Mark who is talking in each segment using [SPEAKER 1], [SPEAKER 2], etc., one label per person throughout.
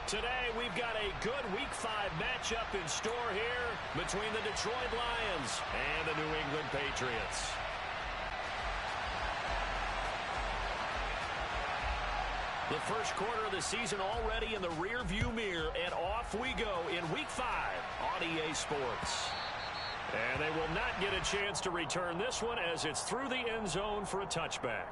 [SPEAKER 1] Today, we've got a good Week 5 matchup in store here between the Detroit Lions and the New England Patriots. The first quarter of the season already in the rear-view mirror, and off we go in Week 5 on EA Sports. And they will not get a chance to return this one as it's through the end zone for a touchback.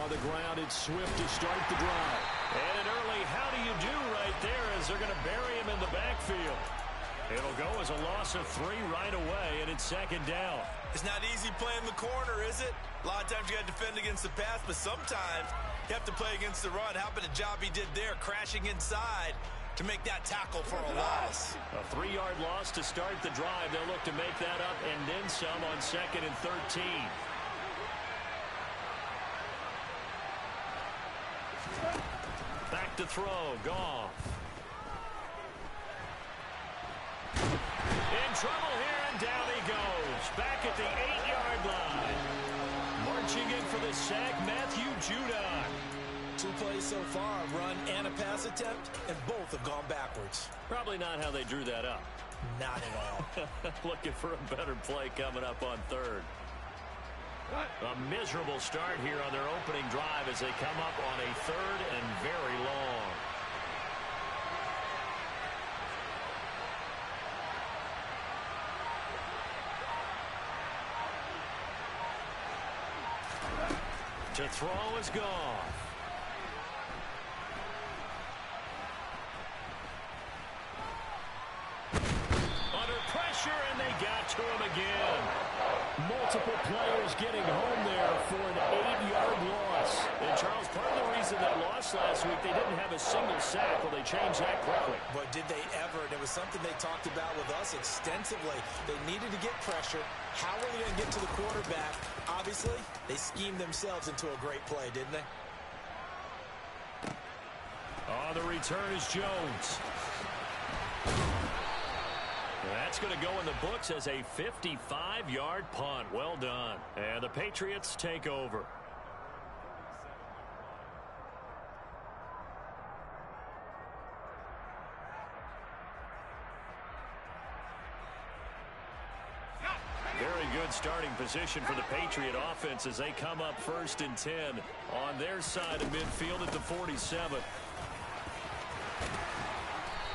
[SPEAKER 2] On the ground, it's Swift to start the drive.
[SPEAKER 1] And an early how do you do right there as they're going to bury him in the backfield. It'll go as a loss of 3 right away, and it's second down.
[SPEAKER 3] It's not easy playing the corner, is it? A lot of times you got to defend against the pass, but sometimes you have to play against the run. How about the job he did there, crashing inside to make that tackle for a loss?
[SPEAKER 1] A 3-yard loss to start the drive. They'll look to make that up and then some on 2nd and 13. Back to throw, Goff. In trouble here, and down he goes. Back at the 8-yard line. Marching in for the sack, Matthew Judon.
[SPEAKER 3] 2 plays so far, a run and a pass attempt, and both have gone backwards.
[SPEAKER 1] Probably not how they drew that up.
[SPEAKER 3] Not at all.
[SPEAKER 1] Looking for a better play coming up on 3rd. A miserable start here on their opening drive as they come up on a 3rd and very long. To throw is Goff. Under pressure, and they got to him again.
[SPEAKER 2] Multiple players getting home there for an 8-yard loss.
[SPEAKER 1] And, Charles, part of the reason they lost last week, they didn't have a single sack. Well, they changed that quickly.
[SPEAKER 3] But did they ever? And it was something they talked about with us extensively. They needed to get pressure. How are they going to get to the quarterback? Obviously, they schemed themselves into a great play, didn't they?
[SPEAKER 1] On the return is Jones. That's going to go in the books as a 55-yard punt. Well done. And the Patriots take over. Very good starting position for the Patriot offense as they come up 1st and 10 on their side of midfield at the 47.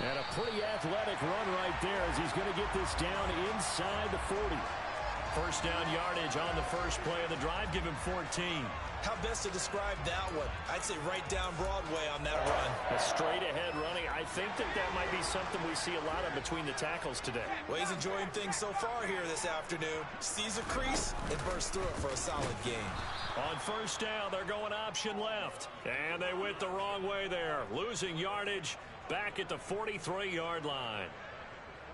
[SPEAKER 2] And a pretty athletic run right there as he's going to get this down inside the 40.
[SPEAKER 1] First down yardage on the first play of the drive. Give him 14.
[SPEAKER 3] How best to describe that one? I'd say right down Broadway on that run.
[SPEAKER 1] A straight-ahead running. I think that might be something we see a lot of between the tackles today.
[SPEAKER 3] Well, he's enjoying things so far here this afternoon. Sees a crease and bursts through it for a solid gain.
[SPEAKER 1] On first down, they're going option left. And they went the wrong way there. Losing yardage back at the 43-yard line.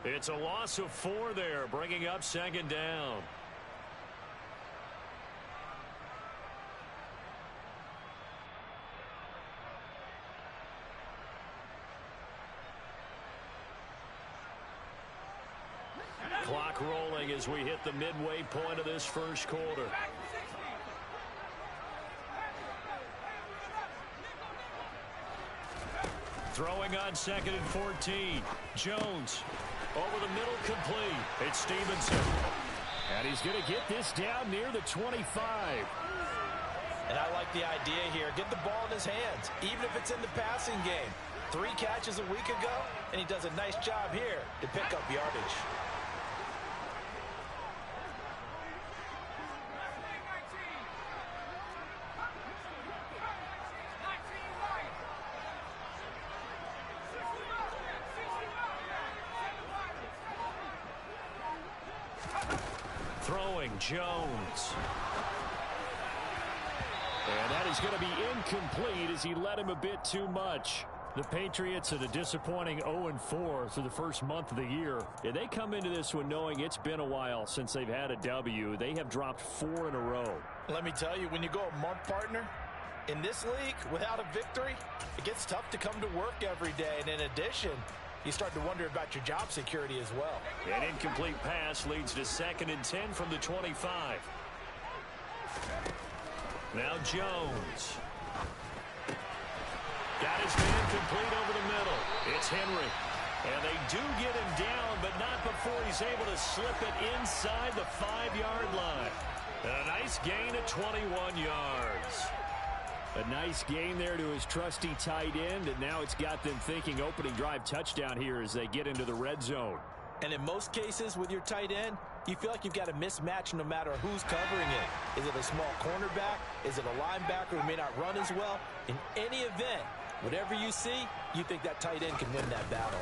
[SPEAKER 1] It's a loss of 4 there, bringing up 2nd down. Clock rolling as we hit the midway point of this first quarter. Throwing on 2nd and 14. Jones over the middle, complete. It's Stevenson.
[SPEAKER 2] And he's going to get this down near the 25.
[SPEAKER 3] And I like the idea here. Get the ball in his hands, even if it's in the passing game. 3 catches a week ago, and he does a nice job here to pick up yardage.
[SPEAKER 1] Throwing Jones.
[SPEAKER 2] And that is going to be incomplete as he led him a bit too much. The Patriots at a disappointing 0-4 through the first month of the year. And they come into this one knowing it's been a while since they've had a W. They have dropped 4 in a row.
[SPEAKER 4] Let me tell you, when you go a month, partner, in this league, without a victory, it gets tough to come to work every day. And in addition, you start to wonder about your job security as well.
[SPEAKER 1] An incomplete pass leads to 2nd and 10 from the 25. Now Jones. Got his man complete over the middle. It's Henry. And they do get him down, but not before he's able to slip it inside the 5-yard line. And a nice gain of 21 yards.
[SPEAKER 2] A nice gain there to his trusty tight end, and now it's got them thinking opening drive touchdown here as they get into the red zone.
[SPEAKER 4] And in most cases with your tight end, you feel like you've got a mismatch no matter who's covering it. Is it a small cornerback? Is it a linebacker who may not run as well? In any event, whatever you see, you think that tight end can win that battle.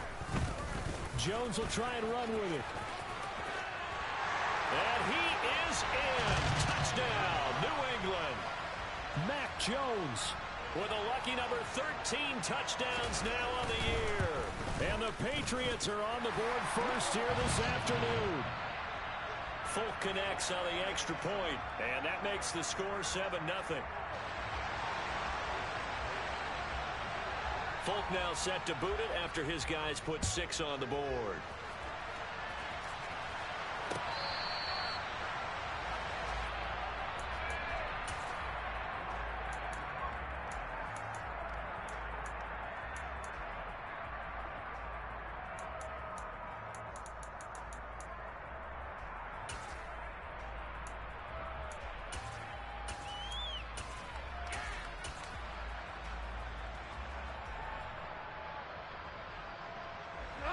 [SPEAKER 2] Jones will try and run with it.
[SPEAKER 1] And he is in. Touchdown, New England.
[SPEAKER 2] Mac Jones
[SPEAKER 1] with a lucky number 13 touchdowns now on the year.
[SPEAKER 2] And the Patriots are on the board first here this afternoon.
[SPEAKER 1] Folk connects on the extra point, and that makes the score 7-0. Folk now set to boot it after his guys put 6 on the board.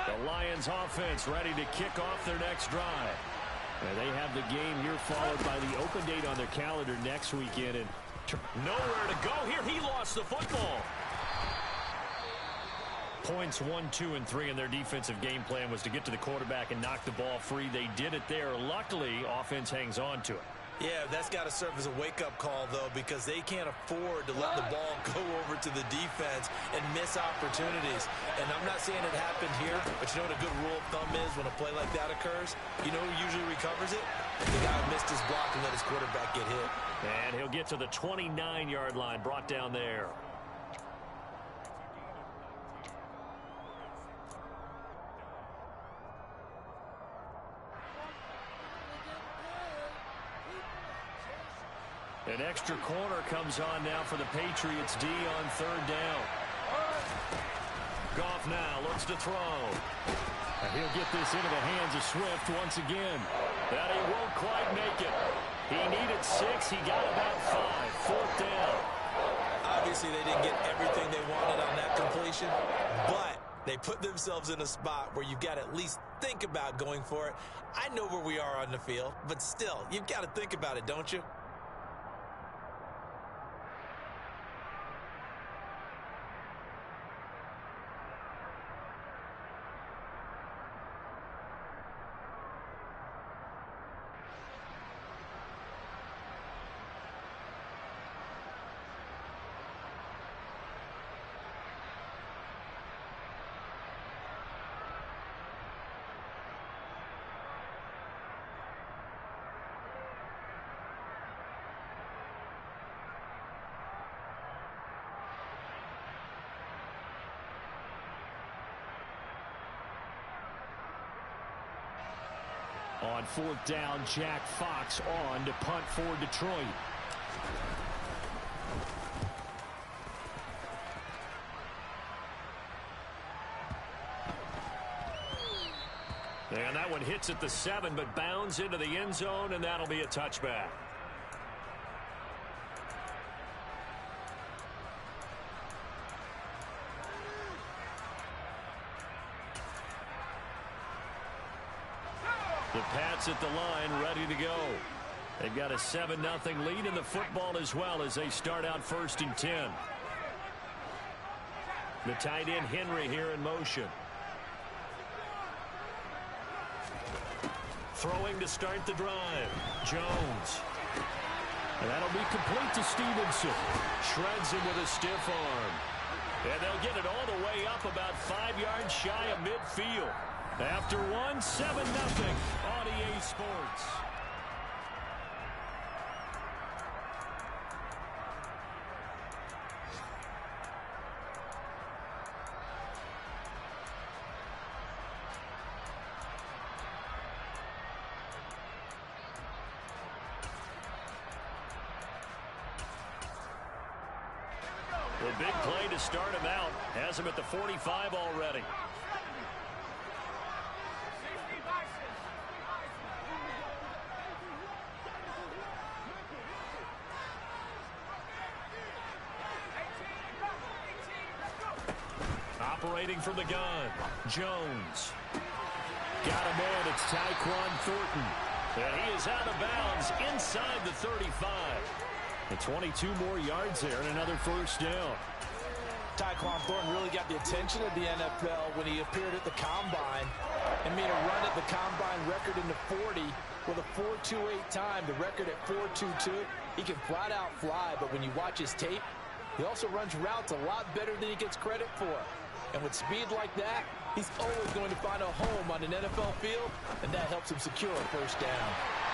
[SPEAKER 1] The Lions offense ready to kick off their next drive.
[SPEAKER 2] And they have the game here followed by the open date on their calendar next weekend. And
[SPEAKER 1] nowhere to go here. He lost the football. Points 1, 2, and 3 in their defensive game plan was to get to the quarterback and knock the ball free. They did it there. Luckily, offense hangs on to it.
[SPEAKER 4] Yeah, that's got to serve as a wake-up call, though, because they can't afford to let the ball go over to the defense and miss opportunities. And I'm not saying it happened here, but you know what a good rule of thumb is when a play like that occurs? You know who usually recovers it? The guy who missed his block and let his quarterback get hit.
[SPEAKER 1] And he'll get to the 29-yard line, brought down there. An extra corner comes on now for the Patriots D on 3rd down. Goff now looks to throw.
[SPEAKER 2] And he'll get this into the hands of Swift once again.
[SPEAKER 1] That he won't quite make it. He needed 6. He got about 5. 4th down.
[SPEAKER 4] Obviously, they didn't get everything they wanted on that completion, but they put themselves in a spot where you've got to at least think about going for it. I know where we are on the field, but still, you've got to think about it, don't you?
[SPEAKER 2] On 4th down, Jack Fox on to punt for Detroit.
[SPEAKER 1] And that one hits at the 7, but bounds into the end zone, and that'll be a touchback. The Pats at the line ready to go. They've got a 7-0 lead in the football as well as they start out 1st and 10. The tight end Henry here in motion. Throwing to start the drive. Jones.
[SPEAKER 2] And that'll be complete to Stevenson.
[SPEAKER 1] Shreds him with a stiff arm. And they'll get it all the way up about 5 yards shy of midfield. After one, 7-0 on EA Sports. The big play to start him out has him at the 45 already. Operating from the gun, Jones. Got him in, it's Tyquan Thornton. And he is out of bounds inside the 35. And 22 more yards there and another first down.
[SPEAKER 4] Tyquan Thornton really got the attention of the NFL when he appeared at the Combine and made a run at the Combine record in the 40 with a 4.28 time, the record at 4.22. He can flat out fly, but when you watch his tape, he also runs routes a lot better than he gets credit for. And with speed like that, he's always going to find a home on an NFL field, and that helps him secure a first down.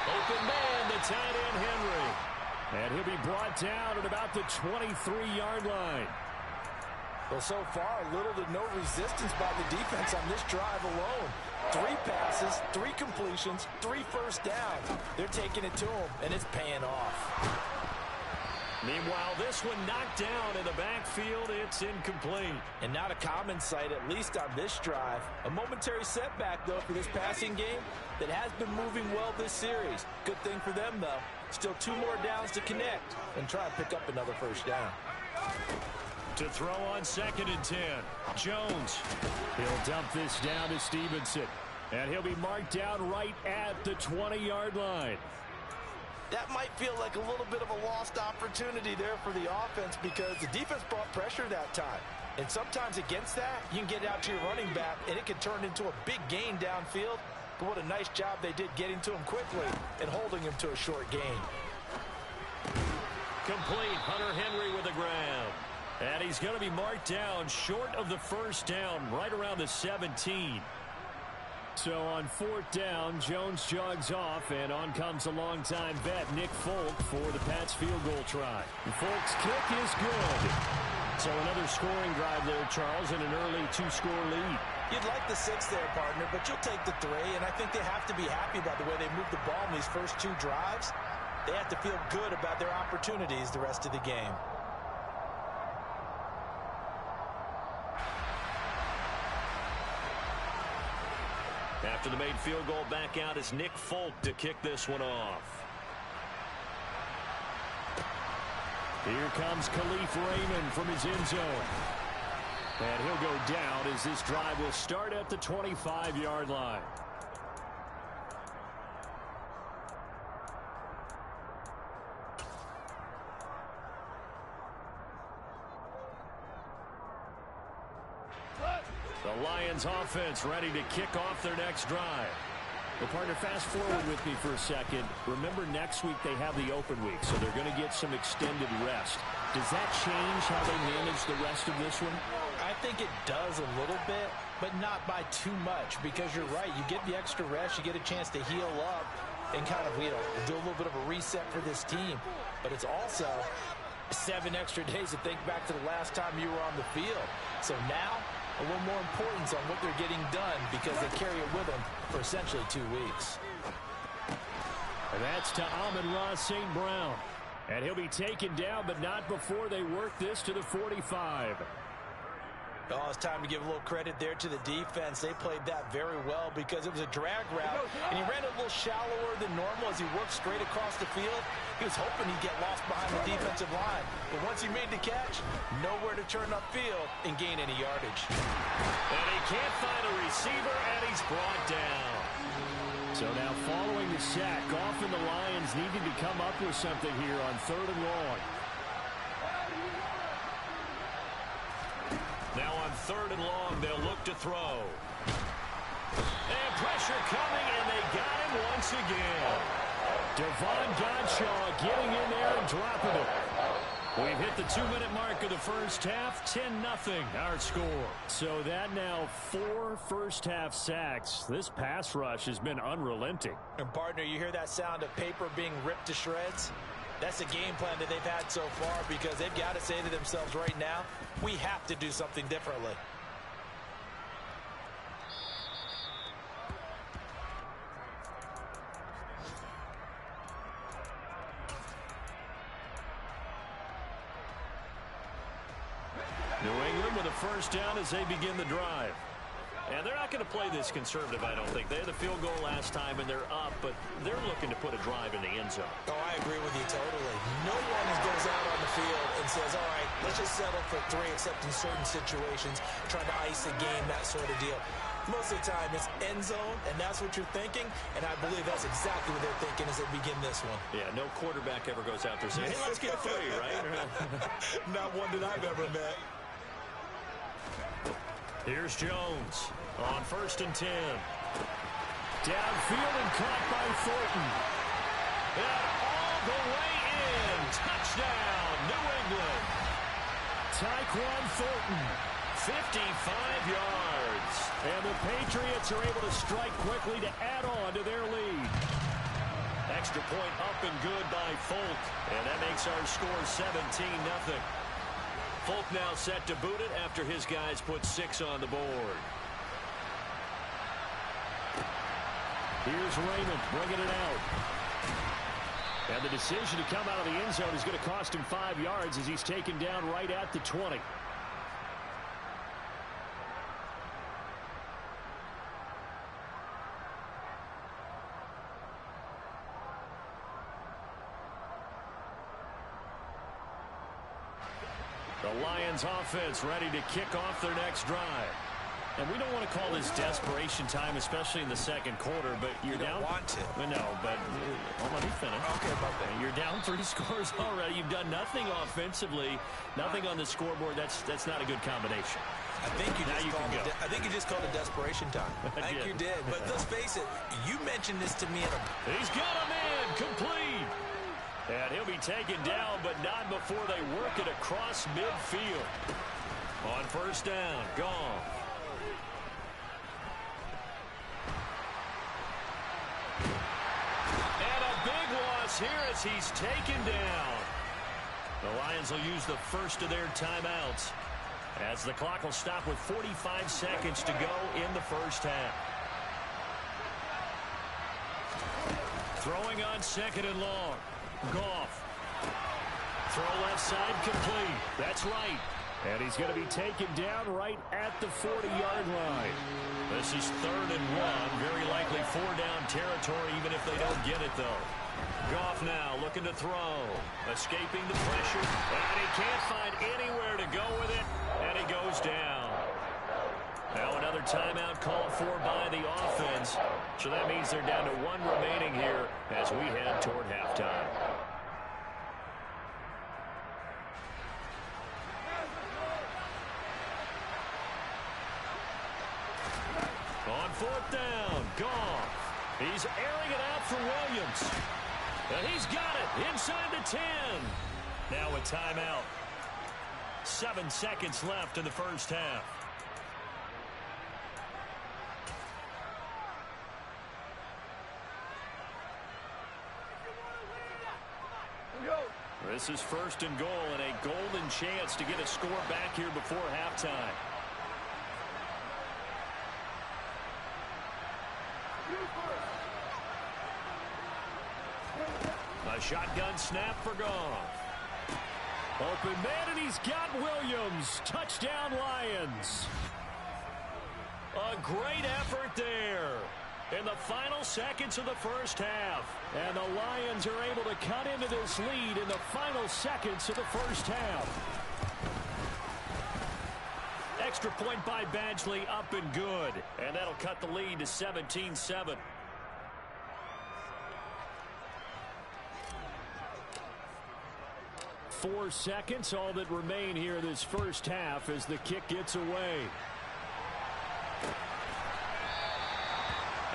[SPEAKER 1] Open man to tight end Henry. And he'll be brought down at about the 23-yard line.
[SPEAKER 4] Well, so far, little to no resistance by the defense on this drive alone. 3 passes, 3 completions, 3 first downs. They're taking it to him, and it's paying off.
[SPEAKER 1] Meanwhile, this one knocked down in the backfield. It's incomplete.
[SPEAKER 4] And not a common sight, at least on this drive. A momentary setback, though, for this passing game that has been moving well this series. Good thing for them, though. Still 2 more downs to connect and try to pick up another first down.
[SPEAKER 1] To throw on 2nd and 10. Jones.
[SPEAKER 2] He'll dump this down to Stevenson.
[SPEAKER 1] And he'll be marked down right at the 20-yard line.
[SPEAKER 4] That might feel like a little bit of a lost opportunity there for the offense because the defense brought pressure that time. And sometimes against that, you can get out to your running back, and it can turn into a big gain downfield. But what a nice job they did getting to him quickly and holding him to a short gain.
[SPEAKER 1] Complete. Hunter Henry with a grab. And he's going to be marked down short of the first down, right around the 17.
[SPEAKER 2] So on 4th down, Jones jogs off, and on comes a longtime vet, Nick Folk, for the Pats field goal try. And Folk's kick is good. So another scoring drive there, Charles, and an early 2-score lead.
[SPEAKER 4] You'd like the 6 there, partner, but you'll take the 3, and I think they have to be happy about the way they moved the ball in these first 2 drives. They have to feel good about their opportunities the rest of the game.
[SPEAKER 1] After the made field goal, back out is Nick Folk to kick this one off.
[SPEAKER 2] Here comes Khalif Raymond from his end zone. And he'll go down as this drive will start at the 25-yard line.
[SPEAKER 1] The Lions offense ready to kick off their next drive.
[SPEAKER 2] Well, partner, fast forward with me for a second. Remember, next week they have the open week, so they're going to get some extended rest. Does that change how they manage the rest of this one?
[SPEAKER 4] I think it does a little bit, but not by too much, because you're right. You get the extra rest, you get a chance to heal up and kind of, do a little bit of a reset for this team. But it's also 7 extra days to think back to the last time you were on the field. So now, a little more importance on what they're getting done because they carry it with them for essentially 2 weeks.
[SPEAKER 2] And that's to Amon-Ra St. Brown.
[SPEAKER 1] And he'll be taken down, but not before they work this to the 45.
[SPEAKER 4] Oh, it's time to give a little credit there to the defense. They played that very well because it was a drag route, and he ran it a little shallower than normal as he worked straight across the field. He was hoping he'd get lost behind the defensive line, but once he made the catch, nowhere to turn upfield and gain any yardage.
[SPEAKER 1] And he can't find a receiver, and he's brought down.
[SPEAKER 2] So now following the sack, often the Lions needing to come up with something here on 3rd and long.
[SPEAKER 1] Now on 3rd and long, they'll look to throw. And pressure coming, and they got it.
[SPEAKER 2] time once again. Devon Godshaw getting in there and dropping it. We've hit the 2-minute mark of the first half, 10-0 our score. So that now 4 first-half sacks. This pass rush has been unrelenting.
[SPEAKER 4] And partner, you hear that sound of paper being ripped to shreds? That's the game plan that they've had so far, because they've got to say to themselves right now, we have to do something differently.
[SPEAKER 2] New England with a first down as they begin the drive.
[SPEAKER 1] And they're not going to play this conservative, I don't think. They had the field goal last time, and they're up, but they're looking to put a drive in the end zone.
[SPEAKER 4] Oh, I agree with you totally. No one goes out on the field and says, all right, let's just settle for 3, except in certain situations, trying to ice a game, that sort of deal. Most of the time, it's end zone, and that's what you're thinking, and I believe that's exactly what they're thinking as they begin this one.
[SPEAKER 1] Yeah, no quarterback ever goes out there saying, hey, let's get 3, right?
[SPEAKER 4] Not one that I've ever met.
[SPEAKER 1] Here's Jones on 1st and 10.
[SPEAKER 2] Downfield and caught by Thornton.
[SPEAKER 1] And all the way in. Touchdown, New England.
[SPEAKER 2] Tyquan Thornton.
[SPEAKER 1] 55 yards.
[SPEAKER 2] And the Patriots are able to strike quickly to add on to their lead.
[SPEAKER 1] Extra point up and good by Folk. And that makes our score 17-0. Folk now set to boot it after his guys put 6 on the board.
[SPEAKER 2] Here's Raymond bringing it out. And the decision to come out of the end zone is going to cost him 5 yards as he's taken down right at the 20. The Lions offense ready to kick off their next drive. And we don't want to call this desperation time, especially in the second quarter, but you're down.
[SPEAKER 4] You don't want to.
[SPEAKER 2] No, but let me finish.
[SPEAKER 4] Okay, about that.
[SPEAKER 2] You're down 3 scores already. You've done nothing offensively, nothing on the scoreboard. That's not a good combination.
[SPEAKER 4] I think you just called it desperation time. I think you did. But let's face it, you mentioned this to me in a...
[SPEAKER 2] He's got a man complete. And he'll be taken down, but not before they work it across midfield. On 1st down, gone. And a big loss here as he's taken down. The Lions will use the first of their timeouts as the clock will stop with 45 seconds to go in the first half. Throwing on 2nd and long. Goff. Throw left side complete. That's right. And he's going to be taken down right at the 40-yard line. This is 3rd and 1. Very likely 4-down territory, even if they don't get it, though. Goff now looking to throw. Escaping the pressure. And he can't find anywhere to go with it. And he goes down. Now another timeout called for by the offense. So that means they're down to 1 remaining here as we head toward halftime. On 4th down, Goff. He's airing it out for Williams. And he's got it inside the 10. Now a timeout. 7 seconds left in the first half. This is 1st and goal and a golden chance to get a score back here before halftime. A shotgun snap for Goff. Open man, and he's got Williams. Touchdown, Lions. A great effort there in the final seconds of the first half. And the Lions are able to cut into this lead in the final seconds of the first half. Extra point by Badgley, up and good. And that'll cut the lead to 17-7. Four seconds, all that remain here this first half as the kick gets away.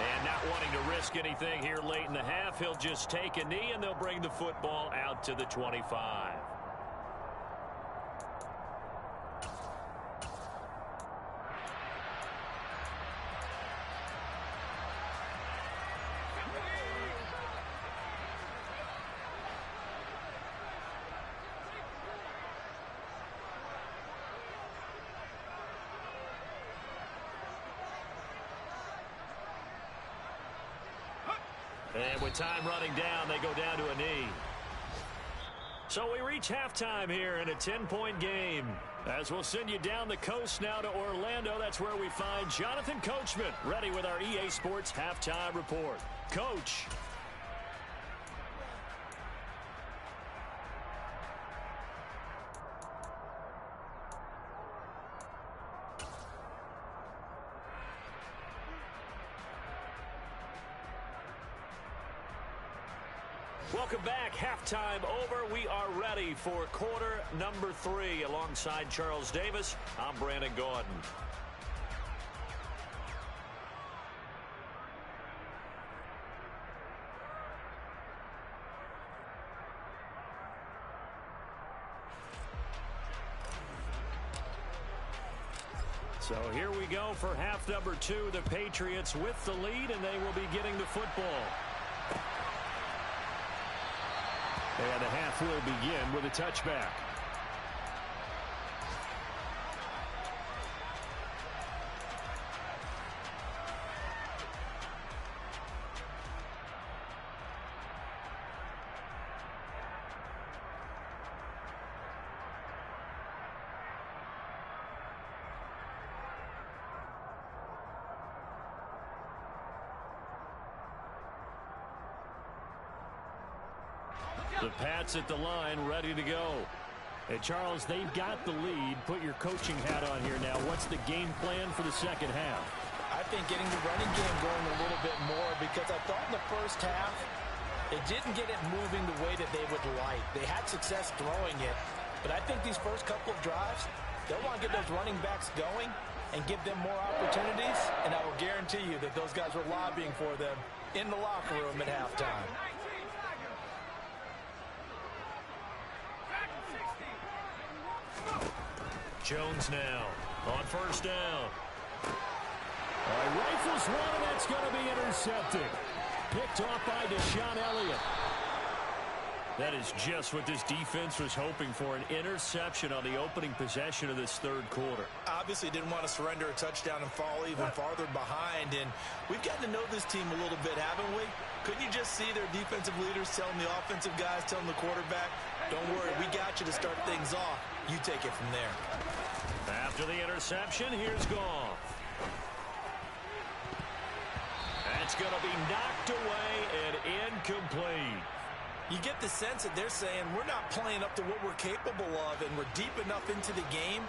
[SPEAKER 2] And not
[SPEAKER 1] wanting to risk anything here late in the half. He'll just take a knee, and they'll bring the football out to the 25. And with time running down, they go down to a knee. So we reach halftime here in a 10-point game. As we'll send you down the coast now to Orlando, that's where we find Jonathan Coachman, ready with our EA Sports Halftime Report. Coach. Welcome back. Halftime over. We are ready for quarter number 3. Alongside Charles Davis, I'm Brandon Gaudin. So here we go for half number 2. The Patriots with the lead, and they will be getting the football. And the half will begin with a touchback. The Pats at the line, ready to go.
[SPEAKER 2] Hey, Charles, they've got the lead. Put your coaching hat on here now. What's the game plan for the second half?
[SPEAKER 4] I think getting the running game going a little bit more, because I thought in the first half they didn't get it moving the way that they would like. They had success throwing it, but I think these first couple of drives, they'll want to get those running backs going and give them more opportunities, and I will guarantee you that those guys were lobbying for them in the locker room at halftime.
[SPEAKER 1] Jones now on first down.
[SPEAKER 2] Rifles one, and that's going to be intercepted. Picked off by Deshaun Elliott.
[SPEAKER 1] That is just what this defense was hoping for, an interception on the opening possession of this third quarter.
[SPEAKER 4] Obviously didn't want to surrender a touchdown and fall even farther behind, and we've gotten to know this team a little bit, haven't we? Couldn't you just see their defensive leaders telling the offensive guys, telling the quarterback, don't worry, we got you to start things off. You take it from there.
[SPEAKER 1] After the interception, here's Goff. That's going to be knocked away and incomplete.
[SPEAKER 4] You get the sense that they're saying we're not playing up to what we're capable of, and we're deep enough into the game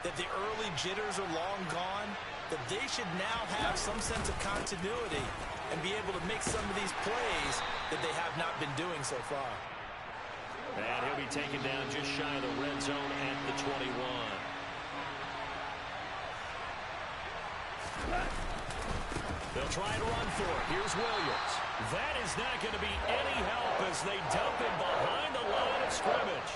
[SPEAKER 4] that the early jitters are long gone, that they should now have some sense of continuity and be able to make some of these plays that they have not been doing so far.
[SPEAKER 1] And he'll be taken down just shy of the red zone at the 21. They'll try and run for it. Here's Williams. That is not going to be any help as they dump him behind the line of scrimmage.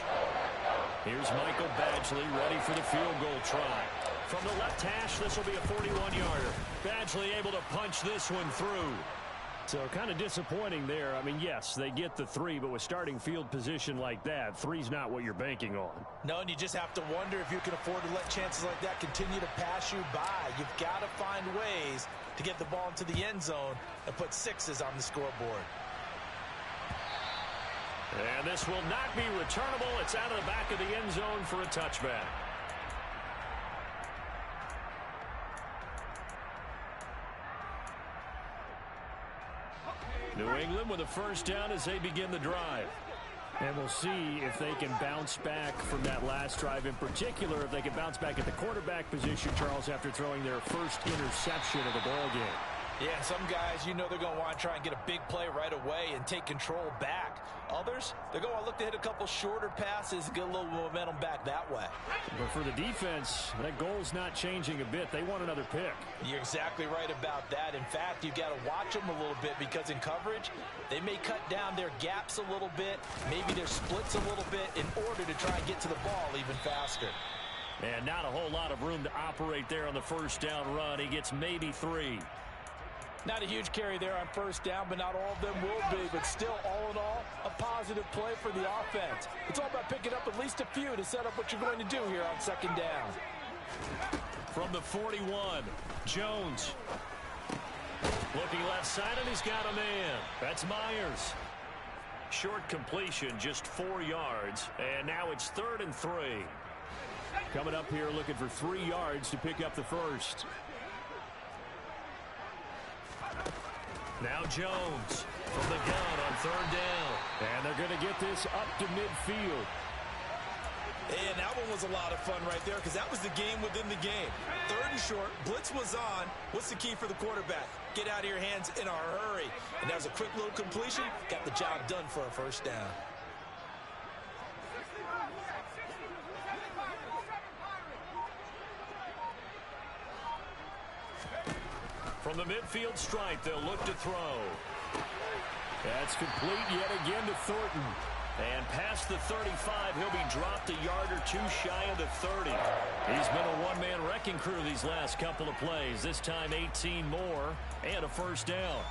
[SPEAKER 1] Here's Michael Badgley ready for the field goal try. From the left hash, this will be a 41-yarder. Badgley able to punch this one through.
[SPEAKER 2] So kind of disappointing there. I mean, yes, they get the 3, but with starting field position like that, 3's not what you're banking on.
[SPEAKER 4] No, and you just have to wonder if you can afford to let chances like that continue to pass you by. You've got to find ways to get the ball into the end zone and put 6s on the scoreboard.
[SPEAKER 1] And this will not be returnable. It's out of the back of the end zone for a touchback. New England with a first down as they begin the drive.
[SPEAKER 2] And we'll see if they can bounce back from that last drive, in particular if they can bounce back at the quarterback position, Charles, after throwing their first interception of the ball game.
[SPEAKER 4] Yeah, and some guys, you know they're going to want to try and get a big play right away and take control back. Others, they're going to look to hit a couple shorter passes and get a little momentum back that way.
[SPEAKER 2] But for the defense, that goal's not changing a bit. They want another pick.
[SPEAKER 4] You're exactly right about that. In fact, you've got to watch them a little bit because in coverage, they may cut down their gaps a little bit, maybe their splits a little bit in order to try and get to the ball even faster.
[SPEAKER 2] And not a whole lot of room to operate there on the first down run. He gets maybe 3.
[SPEAKER 4] Not a huge carry there on first down, but not all of them will be. But still, all in all, a positive play for the offense. It's all about picking up at least a few to set up what you're going to do here on second down.
[SPEAKER 2] From the 41, Jones. Looking left side, and he's got a man. That's Myers. Short completion, just 4 yards. And now it's 3rd and 3. Coming up here looking for 3 yards to pick up the first. Now Jones from the gun on 3rd down. And they're going to get this up to midfield.
[SPEAKER 4] And that one was a lot of fun right there because that was the game within the game. 3rd and short, blitz was on. What's the key for the quarterback? Get out of your hands in a hurry. And that was a quick little completion. Got the job done for a first down.
[SPEAKER 2] From the midfield stripe, they'll look to throw. That's complete yet again to Thornton. And past the 35, he'll be dropped a yard or 2 shy of the 30. He's been a one-man wrecking crew these last couple of plays. This time 18 more and a first down.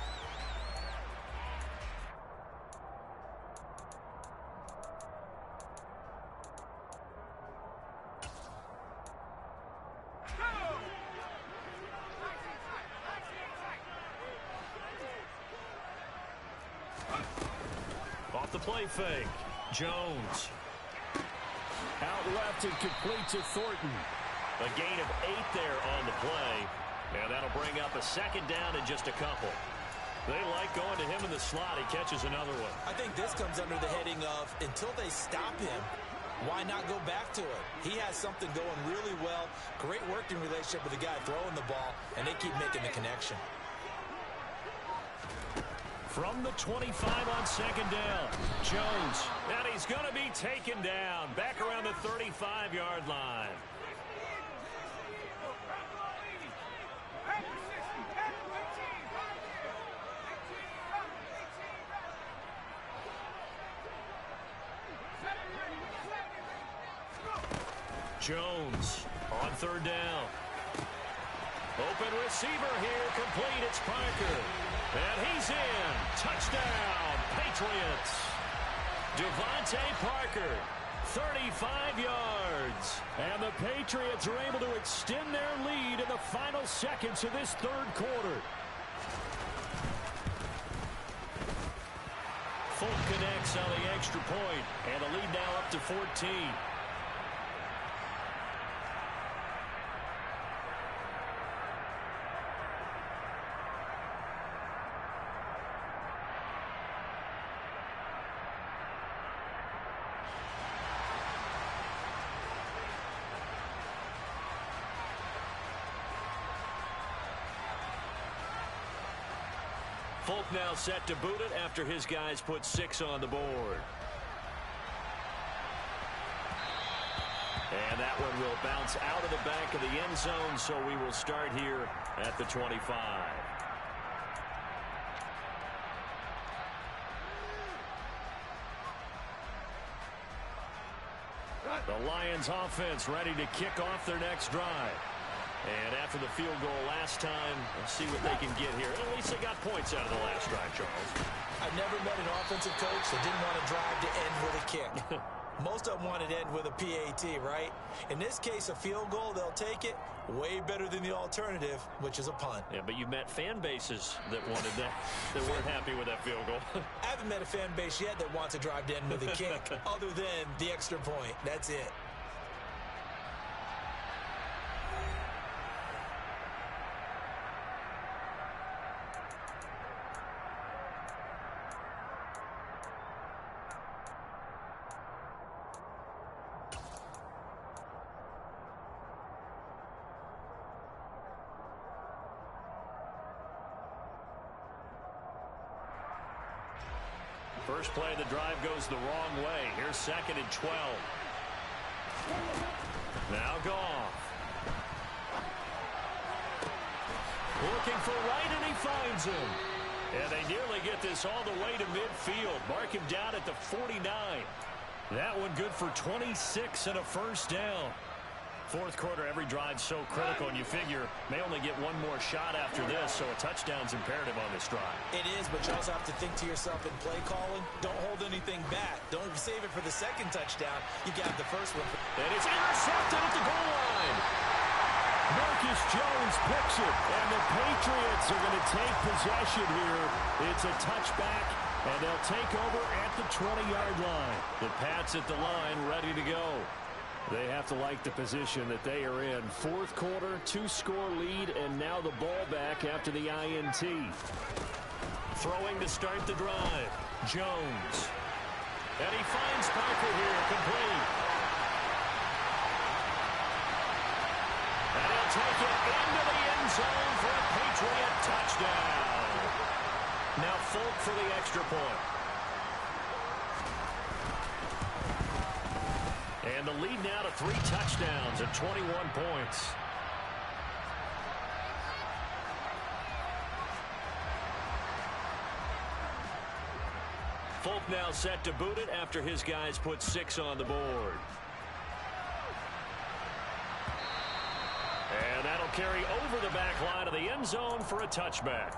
[SPEAKER 2] Off the play fake. Jones. Out left and complete to Thornton. A gain of 8 there on the play. And that'll bring up a second down in just a couple. They like going to him in the slot. He catches another one.
[SPEAKER 4] I think this comes under the heading of until they stop him, why not go back to it? He has something going really well. Great working relationship with the guy throwing the ball, and they keep making the connection.
[SPEAKER 2] From the 25 on second down, Jones. And he's going to be taken down back around the 35-yard line. Jones on 3rd down. Open receiver here, complete. It's Parker. And he's in. Touchdown, Patriots. Devontae Parker, 35 yards. And the Patriots are able to extend their lead in the final seconds of this 3rd quarter. Folk connects on the extra point, and the lead now up to 14. Folk now set to boot it after his guys put 6 on the board. And that one will bounce out of the back of the end zone, so we will start here at the 25. The Lions offense ready to kick off their next drive. And after the field goal last time, let's see what they can get here. At least they got points out of the last drive, Charles.
[SPEAKER 4] I've never met an offensive coach that didn't want to drive to end with a kick. Most of them want to end with a PAT, right? In this case, a field goal, they'll take it. Way better than the alternative, which is a punt.
[SPEAKER 2] Yeah, but you've met fan bases that wanted that, that weren't happy with that field goal.
[SPEAKER 4] I haven't met a fan base yet that wants to drive to end with a kick, other than the extra point. That's it.
[SPEAKER 1] First play of the drive goes the wrong way. Here's 2nd and 12. Now Goff. Looking for Wright, and he finds him. And they nearly get this all the way to midfield. Mark him down at the 49. That one good for 26 and a first down. Fourth quarter, every drive's so critical, and you figure may only get one more shot after this, so a touchdown's imperative on this drive.
[SPEAKER 4] It is, but you also have to think to yourself in play calling, don't hold anything back. Don't save it for the second touchdown. You got the first one.
[SPEAKER 1] And it's intercepted at the goal line.
[SPEAKER 2] Marcus Jones picks it, and the Patriots are going to take possession here. It's a touchback, and they'll take over at the 20-yard line.
[SPEAKER 1] The Pats at the line, ready to go.
[SPEAKER 2] They have to like the position that they are in. Fourth quarter, 2-score lead, and now the ball back after the INT.
[SPEAKER 1] Throwing to start the drive. Jones. And he finds Parker here, complete. And he'll take it into the end zone for a Patriot touchdown. Now Folk for the extra point. And the lead now to 3 touchdowns at 21 points. Folk now set to boot it after his guys put 6 on the board. And that'll carry over the back line of the end zone for a touchback.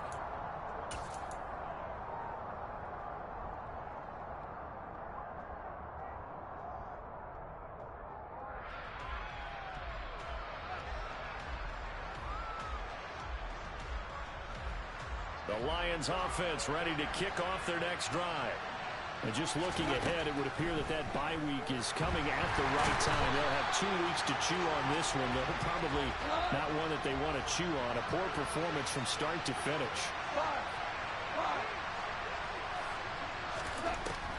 [SPEAKER 1] The Lions offense ready to kick off their next drive.
[SPEAKER 2] And just looking ahead, it would appear that that bye week is coming at the right time. They'll have 2 weeks to chew on this one, though probably not one that they want to chew on. A poor performance from start to finish.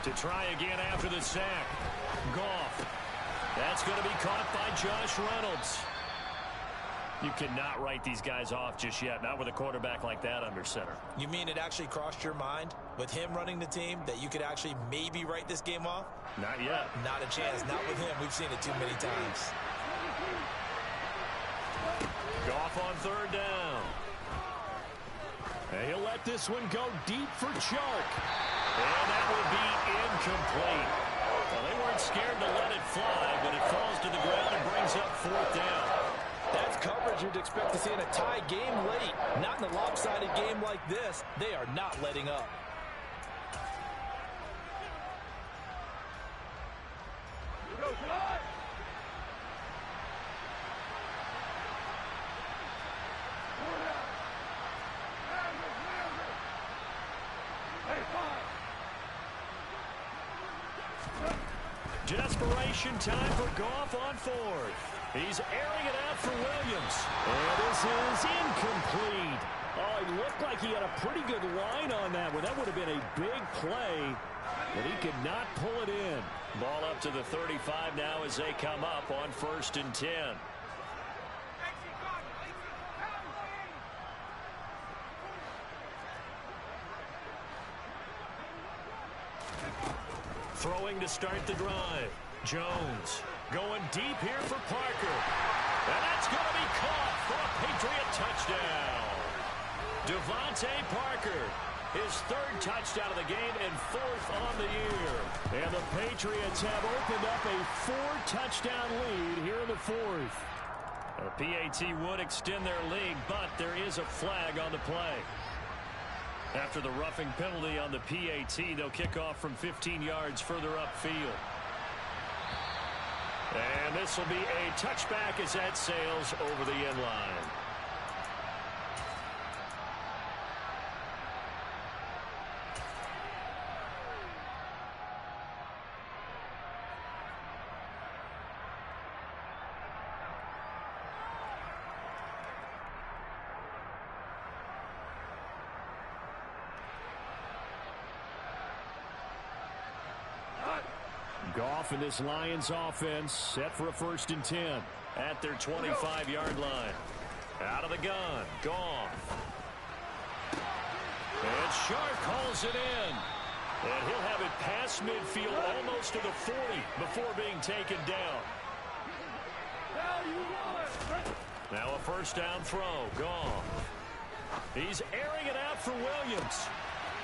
[SPEAKER 1] To try again after the sack. Goff. That's going to be caught by Josh Reynolds. You cannot write these guys off just yet, not with a quarterback like that under center.
[SPEAKER 4] You mean it actually crossed your mind with him running the team that you could actually maybe write this game off?
[SPEAKER 1] Not yet.
[SPEAKER 4] Not a chance. Not with him. We've seen it too many times.
[SPEAKER 1] Goff on 3rd down.
[SPEAKER 2] And he'll let this one go deep for Chark.
[SPEAKER 1] And that will be incomplete. Well, they weren't scared to let it fly, but it falls to the ground and brings up 4th down.
[SPEAKER 4] That's coverage you'd expect to see in a tie game late. Not in a lopsided game like this. They are not letting up.
[SPEAKER 1] Desperation time for Goff on 4th. He's airing it out for Williams.
[SPEAKER 2] And this is incomplete. Oh, it looked like he had a pretty good line on that one. That would have been a big play, but he could not pull it in.
[SPEAKER 1] Ball up to the 35 now as they come up on 1st and 10. Throwing to start the drive. Jones going deep here for Parker. And that's going to be caught for a Patriot touchdown. Devontae Parker, his 3rd touchdown of the game and 4th on the year.
[SPEAKER 2] And the Patriots have opened up a 4-touchdown lead here in the 4th.
[SPEAKER 1] The PAT would extend their lead, but there is a flag on the play. After the roughing penalty on the PAT, they'll kick off from 15 yards further upfield. And this will be a touchback as that sails over the end line.
[SPEAKER 2] Goff and this Lions offense set for a 1st and 10
[SPEAKER 1] at their 25-yard line. Out of the gun, Goff. And Sharp calls it in. And he'll have it past midfield almost to the 40 before being taken down. Now a first down throw. Gone. He's airing it out for Williams.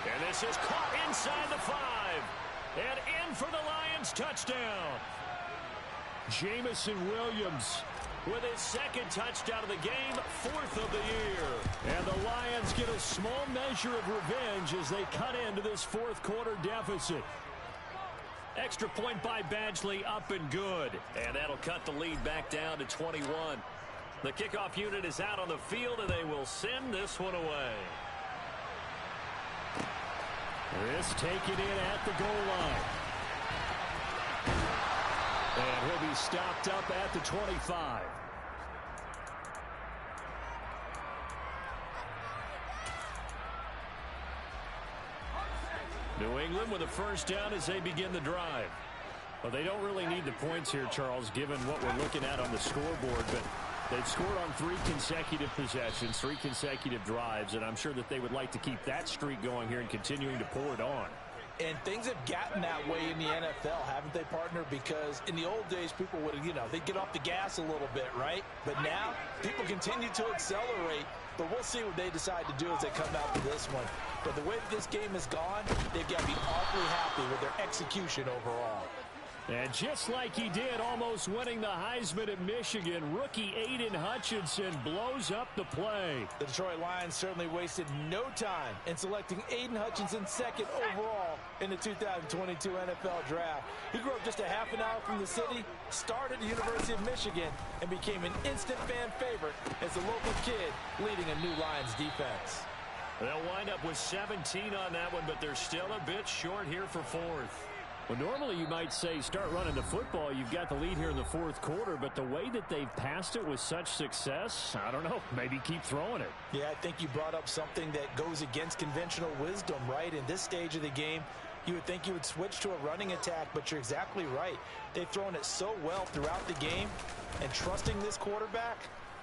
[SPEAKER 1] And this is caught inside the 5. And in for the Lions touchdown. Jamison Williams with his second touchdown of the game, 4th of the year. And the Lions get a small measure of revenge as they cut into this 4th quarter deficit. Extra point by Badgley, up and good. And that'll cut the lead back down to 21. The kickoff unit is out on the field, and they will send this one away.
[SPEAKER 2] This taken in at the goal line. And he'll be stopped up at the 25. New England with a first down as they begin the drive. Well, they don't really need the points here, Charles, given what we're looking at on the scoreboard, but they've scored on 3 consecutive possessions, 3 consecutive drives, and I'm sure that they would like to keep that streak going here and continuing to pour it on.
[SPEAKER 4] And things have gotten that way in the NFL, haven't they, partner? Because in the old days, people would, they'd get off the gas a little bit, right? But now, people continue to accelerate. But we'll see what they decide to do as they come out to this one. But the way that this game has gone, they've got to be awfully happy with their execution overall.
[SPEAKER 2] And just like he did, almost winning the Heisman at Michigan, rookie Aiden Hutchinson blows up the play.
[SPEAKER 4] The Detroit Lions certainly wasted no time in selecting Aiden Hutchinson 2nd overall in the 2022 NFL Draft. He grew up just a half an hour from the city, started at the University of Michigan, and became an instant fan favorite as a local kid leading a new Lions defense.
[SPEAKER 1] They'll wind up with 17 on that one, but they're still a bit short here for 4th.
[SPEAKER 2] Well, normally you might say start running the football. You've got the lead here in the 4th quarter, but the way that they've passed it with such success, I don't know, maybe keep throwing it.
[SPEAKER 4] Yeah, I think you brought up something that goes against conventional wisdom, right? In this stage of the game, you would think you would switch to a running attack, but you're exactly right. They've thrown it so well throughout the game, and trusting this quarterback,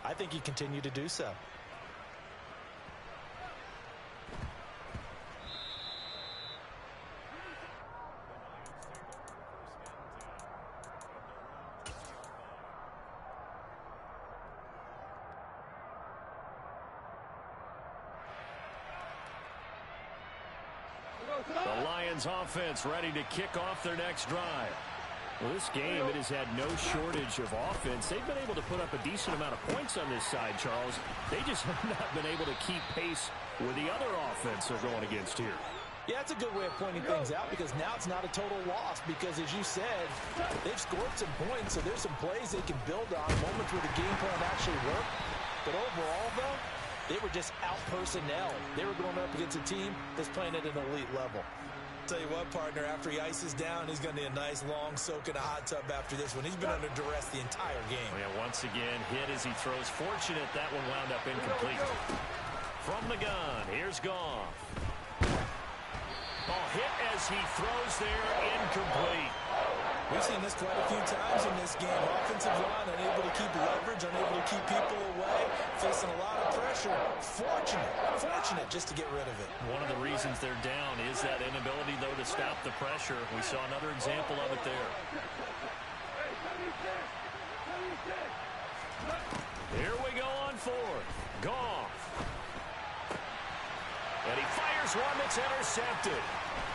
[SPEAKER 4] I think you continue to do so.
[SPEAKER 1] The Lions offense ready to kick off their next drive.
[SPEAKER 2] Well, this game, it has had no shortage of offense. They've been able to put up a decent amount of points on this side, Charles. They just have not been able to keep pace with the other offense they're going against here.
[SPEAKER 4] Yeah, that's a good way of pointing things out because now it's not a total loss because, as you said, they've scored some points, so there's some plays they can build on, moments where the game plan actually worked. But overall, though, they were just out-personnel. They were going up against a team that's playing at an elite level.
[SPEAKER 3] Tell you what, partner, after he ices down, he's going to need a nice long soak in a hot tub after this one. He's been under duress the entire game.
[SPEAKER 1] Yeah, once again, hit as he throws. Fortunate that one wound up incomplete. From the gun, here's Goff. Oh, hit as he throws there, incomplete.
[SPEAKER 3] We've seen this quite a few times in this game. Offensive line unable to keep leverage, unable to keep people away, facing a lot of pressure. Fortunate just to get rid of it.
[SPEAKER 1] One of the reasons they're down is that inability, though, to stop the pressure. We saw another example of it there. Here we go on 4th. Goff. And he fires one that's intercepted.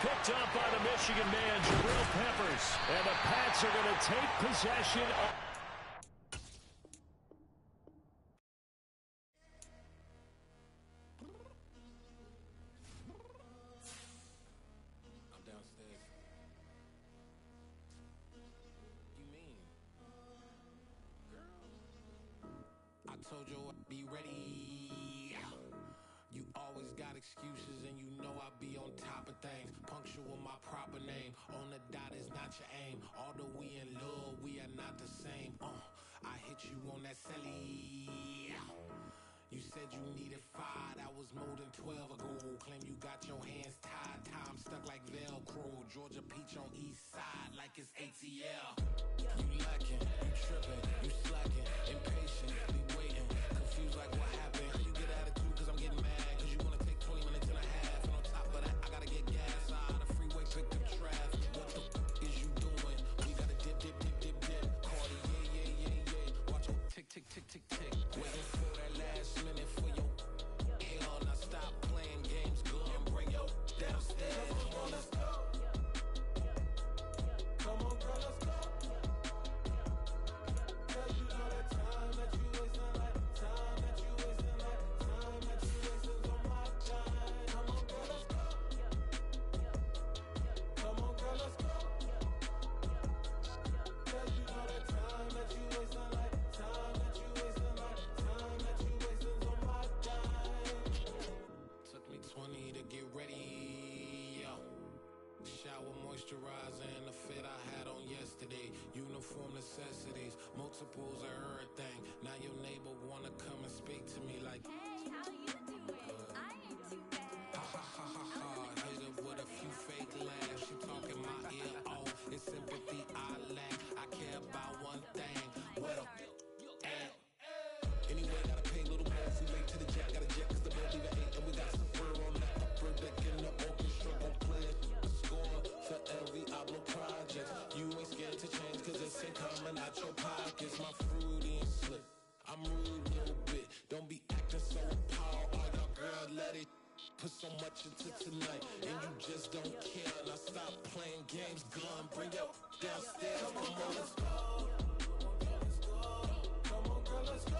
[SPEAKER 1] Picked up by the Michigan man, Jabril Peppers. And the Pats are going to take possession of...
[SPEAKER 5] I'm downstairs. You mean? Girl. I told you I'd be ready. You always got excuses and you know I be on top of things. Punctual my proper name. On the dot is not your aim. Although we in love, we are not the same. I hit you on that celly. You said you needed 5, that was more than 12 ago. Claim you got your hands tied, time stuck like Velcro. Georgia Peach on east side like it's ATL. You lacking, you tripping, you slacking, impatient, be waiting, confused like what happened. You get attitude cause I'm getting mad, cause you wanna take 20 minutes and a half. And on top of that, I gotta get gas out of the freeway, pick Moisturizer and the fit I had on yesterday. Uniform necessities, multiples of everything. Now your neighbor wanna come and speak to me like,
[SPEAKER 6] hey, how you doing? I ain't too bad.
[SPEAKER 5] Ha ha ha ha ha. Hit her with a few fake laughs. She talking my ear off. It's sympathy I lack. I care about one thing. Well, anyway, gotta pay a little more. We late to the jack. Got a jet cause the boat leave at 8. And we got some fur on the upper deck in the orchestra. Gon' play a score for every Ablo project. You ain't scared to change cause it's incoming out your pockets. My fruity and slip. I'm rude a little bit. Don't be acting so appalled. All y'all girl, let it put so much into tonight. And you just don't care. Now stop playing games, gun. Bring your downstairs. Come on, let's go. Come on, girl, let's go.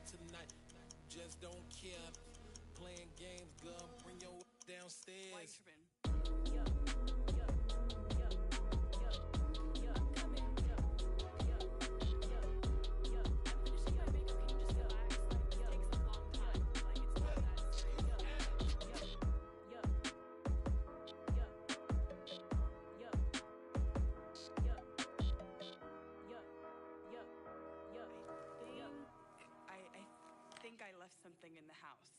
[SPEAKER 5] Tonight, just don't care. Playing games, girl, bring your downstairs.
[SPEAKER 7] I left something in the house.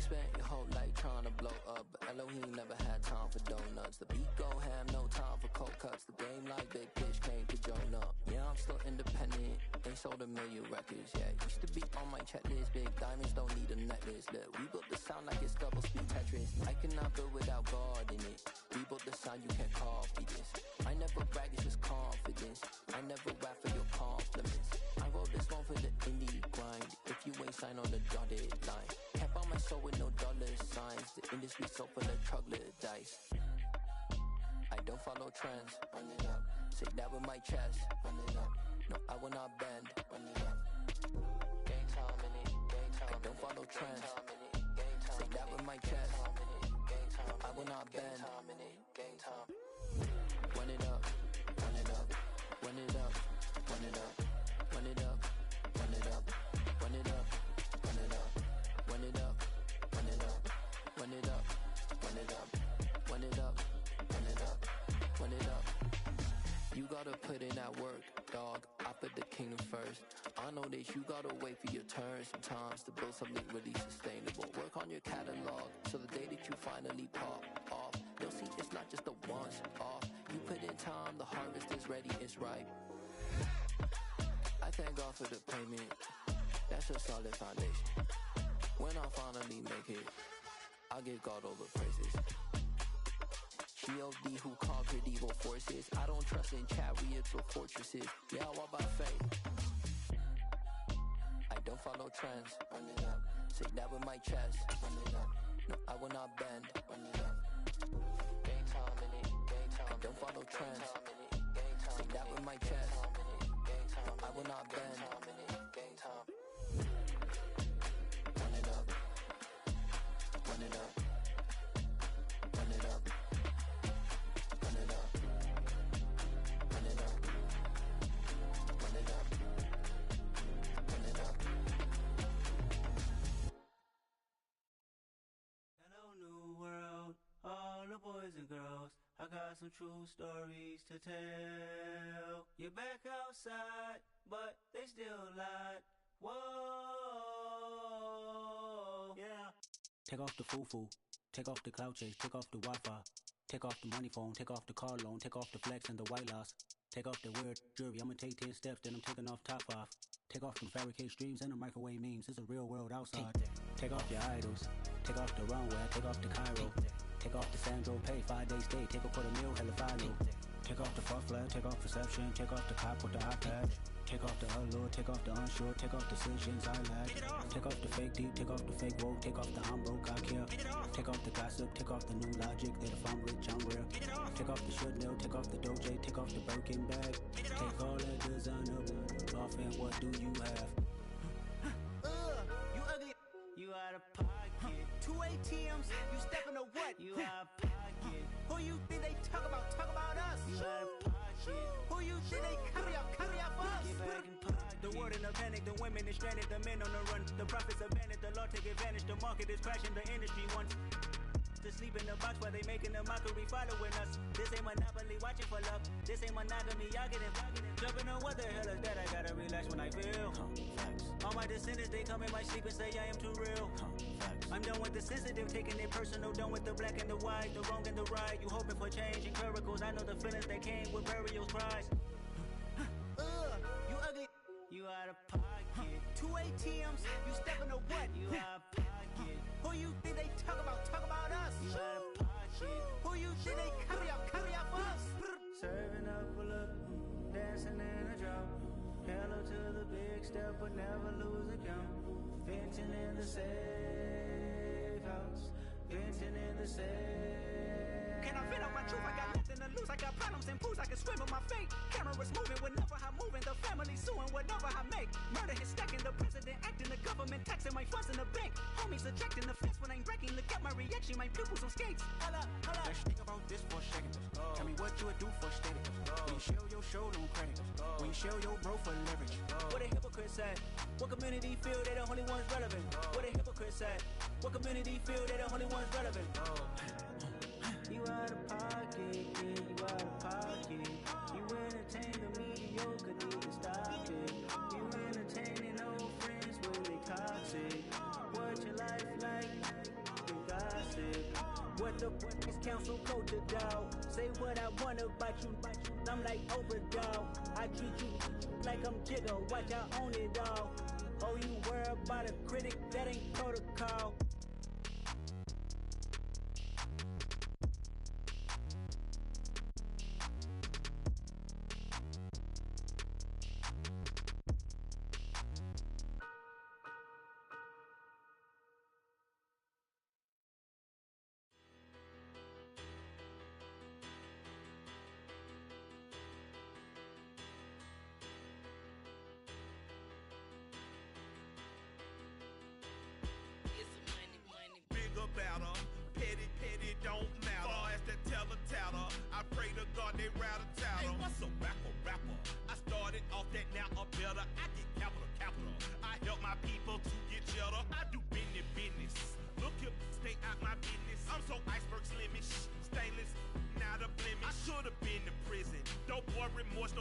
[SPEAKER 8] Spent your whole life trying to blow up, but Elohim never had time for donuts. The beat go ham, no time for cold cuts. The game like Big Pitch came to join up. Yeah, I'm still independent. They sold 1 million records. Yeah, used to be on my checklist. Big diamonds don't need a necklace. Look, we built the sound like it's double speed Tetris. I cannot build without God in it. We built the sound, you can't copy this. I never brag, it's just confidence. I never rap for your compliments. I wrote this one for the indie grind. If you ain't signed on the dotted line, can't buy my soul with no dollar signs. The industry so full of troglodytes. I don't follow trends. Run it up. Say that with my chest. Run it up. No, I will not bend. Run it up. Gang time in it. Gang time. I don't follow trends. Say that with my chest. No, I will not bend. Gang time. Run it up. Run it up. Run it up. Run it up. Run it up. Run it up. Run it up. Run it up. Run it up. Run it up. Run it up. gotta put in that work, dog. I put the kingdom first. I know that you gotta wait for your turn sometimes to build something really sustainable. Work on your catalog, so the day that you finally pop off, you'll see it's not just a once off. You put in time, the harvest is ready, it's ripe. I thank God for the payment. That's a solid foundation. When I finally make it, I'll give God all the praises. G.O.D. who conquered evil forces. I don't trust in chariots or fortresses. Yeah, I walk by faith. I don't follow trends. Run it up. Say that with my chest. Run it up. No, I will not bend. Run it up. Game time in it. Game time. I don't follow trends. Say that with my chest. No, I will not bend. Game time. Run it up. Run it up. Run it up. Run it up. Run it up. Run it up. Run it up.
[SPEAKER 9] Hello, new world, all the boys and girls. I got some true stories to tell. You're back outside, but they still lied. Whoa, yeah. Take off the foo-foo, take off the cloud chase, take off the Wi-Fi, take off the money phone, take off the car loan, take off the flex and the white loss. Take off the weird jewelry, I'ma take 10 steps, then I'm taking off top 5. Take off them fabricated streams and the microwave memes, it's a real world outside. Take off your idols, take off the runway, take off the Cairo. Take off the Sandro pay, 5 days stay, take a $250,000, hella follow. Take off the fuck flag, take off perception, take off the cop with the iPad. Take off the allure, take off the unsure, take off decisions I lack. Take off the fake deep, take off the fake woke, take off the I'm broke, I care. Take off the gossip, take off the new logic that if I'm rich, I'm real. Take off the should know, take off the Doja, take off the Birkin bag. Take all that designer off and what do you have? You ugly, you out of pocket. 2 ATMs, you stepping to what? You out of pocket. Who you think they talk about us? You out of pocket. Who you think they carry out for us? Get back in pocket. The world in a panic, the women is stranded, the men on the run. The profits abandoned, the law take advantage. The market is crashing, the industry wants to sleep in the box while they making a mockery following us. This ain't Monopoly, watching for love. This ain't monogamy, y'all getting jumping on what the hell is that? I gotta relax when I feel. All my descendants, they come in my sleep and say I am too real. I'm done with the sensitive, taking it personal. Done with the black and the white, the wrong and the right. You hoping for change and miracles. I know the feelings that came with burials, cries. You ugly, you out of pocket. 2 ATMs, you stepping to what? You out of pocket. Who you think they talk about us? You out of pocket. Who you think they carry out for us? Serving up a look, dancing in a drop. Hello to the big step, but never lose a count. Venting in the safe house. Venting in the safe. Can I vent out my truth? I got nothing to lose. I got problems and pools. I can swim with my fate. Cameras moving whenever I'm moving. The family suing whatever I make. Murder is stacking. The president acting. The government taxing my funds in the bank. Homies ejecting the fence when I'm breaking. Look at my reaction. My pupils on skates. Holla, holla. Let's think about this for a second. Tell me what you would do for static. When you show your show no credit. When you show your bro for leverage. What a hypocrite said. What community feel they the only ones relevant? What a hypocrite said. What community feel they the only ones relevant? You out of pocket, yeah, you out of pocket. You entertain the mediocre, need to stop it. You entertaining old friends, really toxic. What your life like? You gossip. What the fuck is council culture, dog? Say what I want about you, I'm like overdog. I treat you like I'm Jigga, watch I own it all. Oh, you worry about a critic, that ain't protocol.
[SPEAKER 10] Better. Petty don't matter. Far as the teller, I pray to God they rattle tattle. Hey, what's a rapper? I started off that, now I'm better. I get capital. I help my people to get cheddar. I do business. Look here, stay out my business. I'm so iceberg slimish, stainless, not a blemish. I should have been in prison. Dope boy remorse, no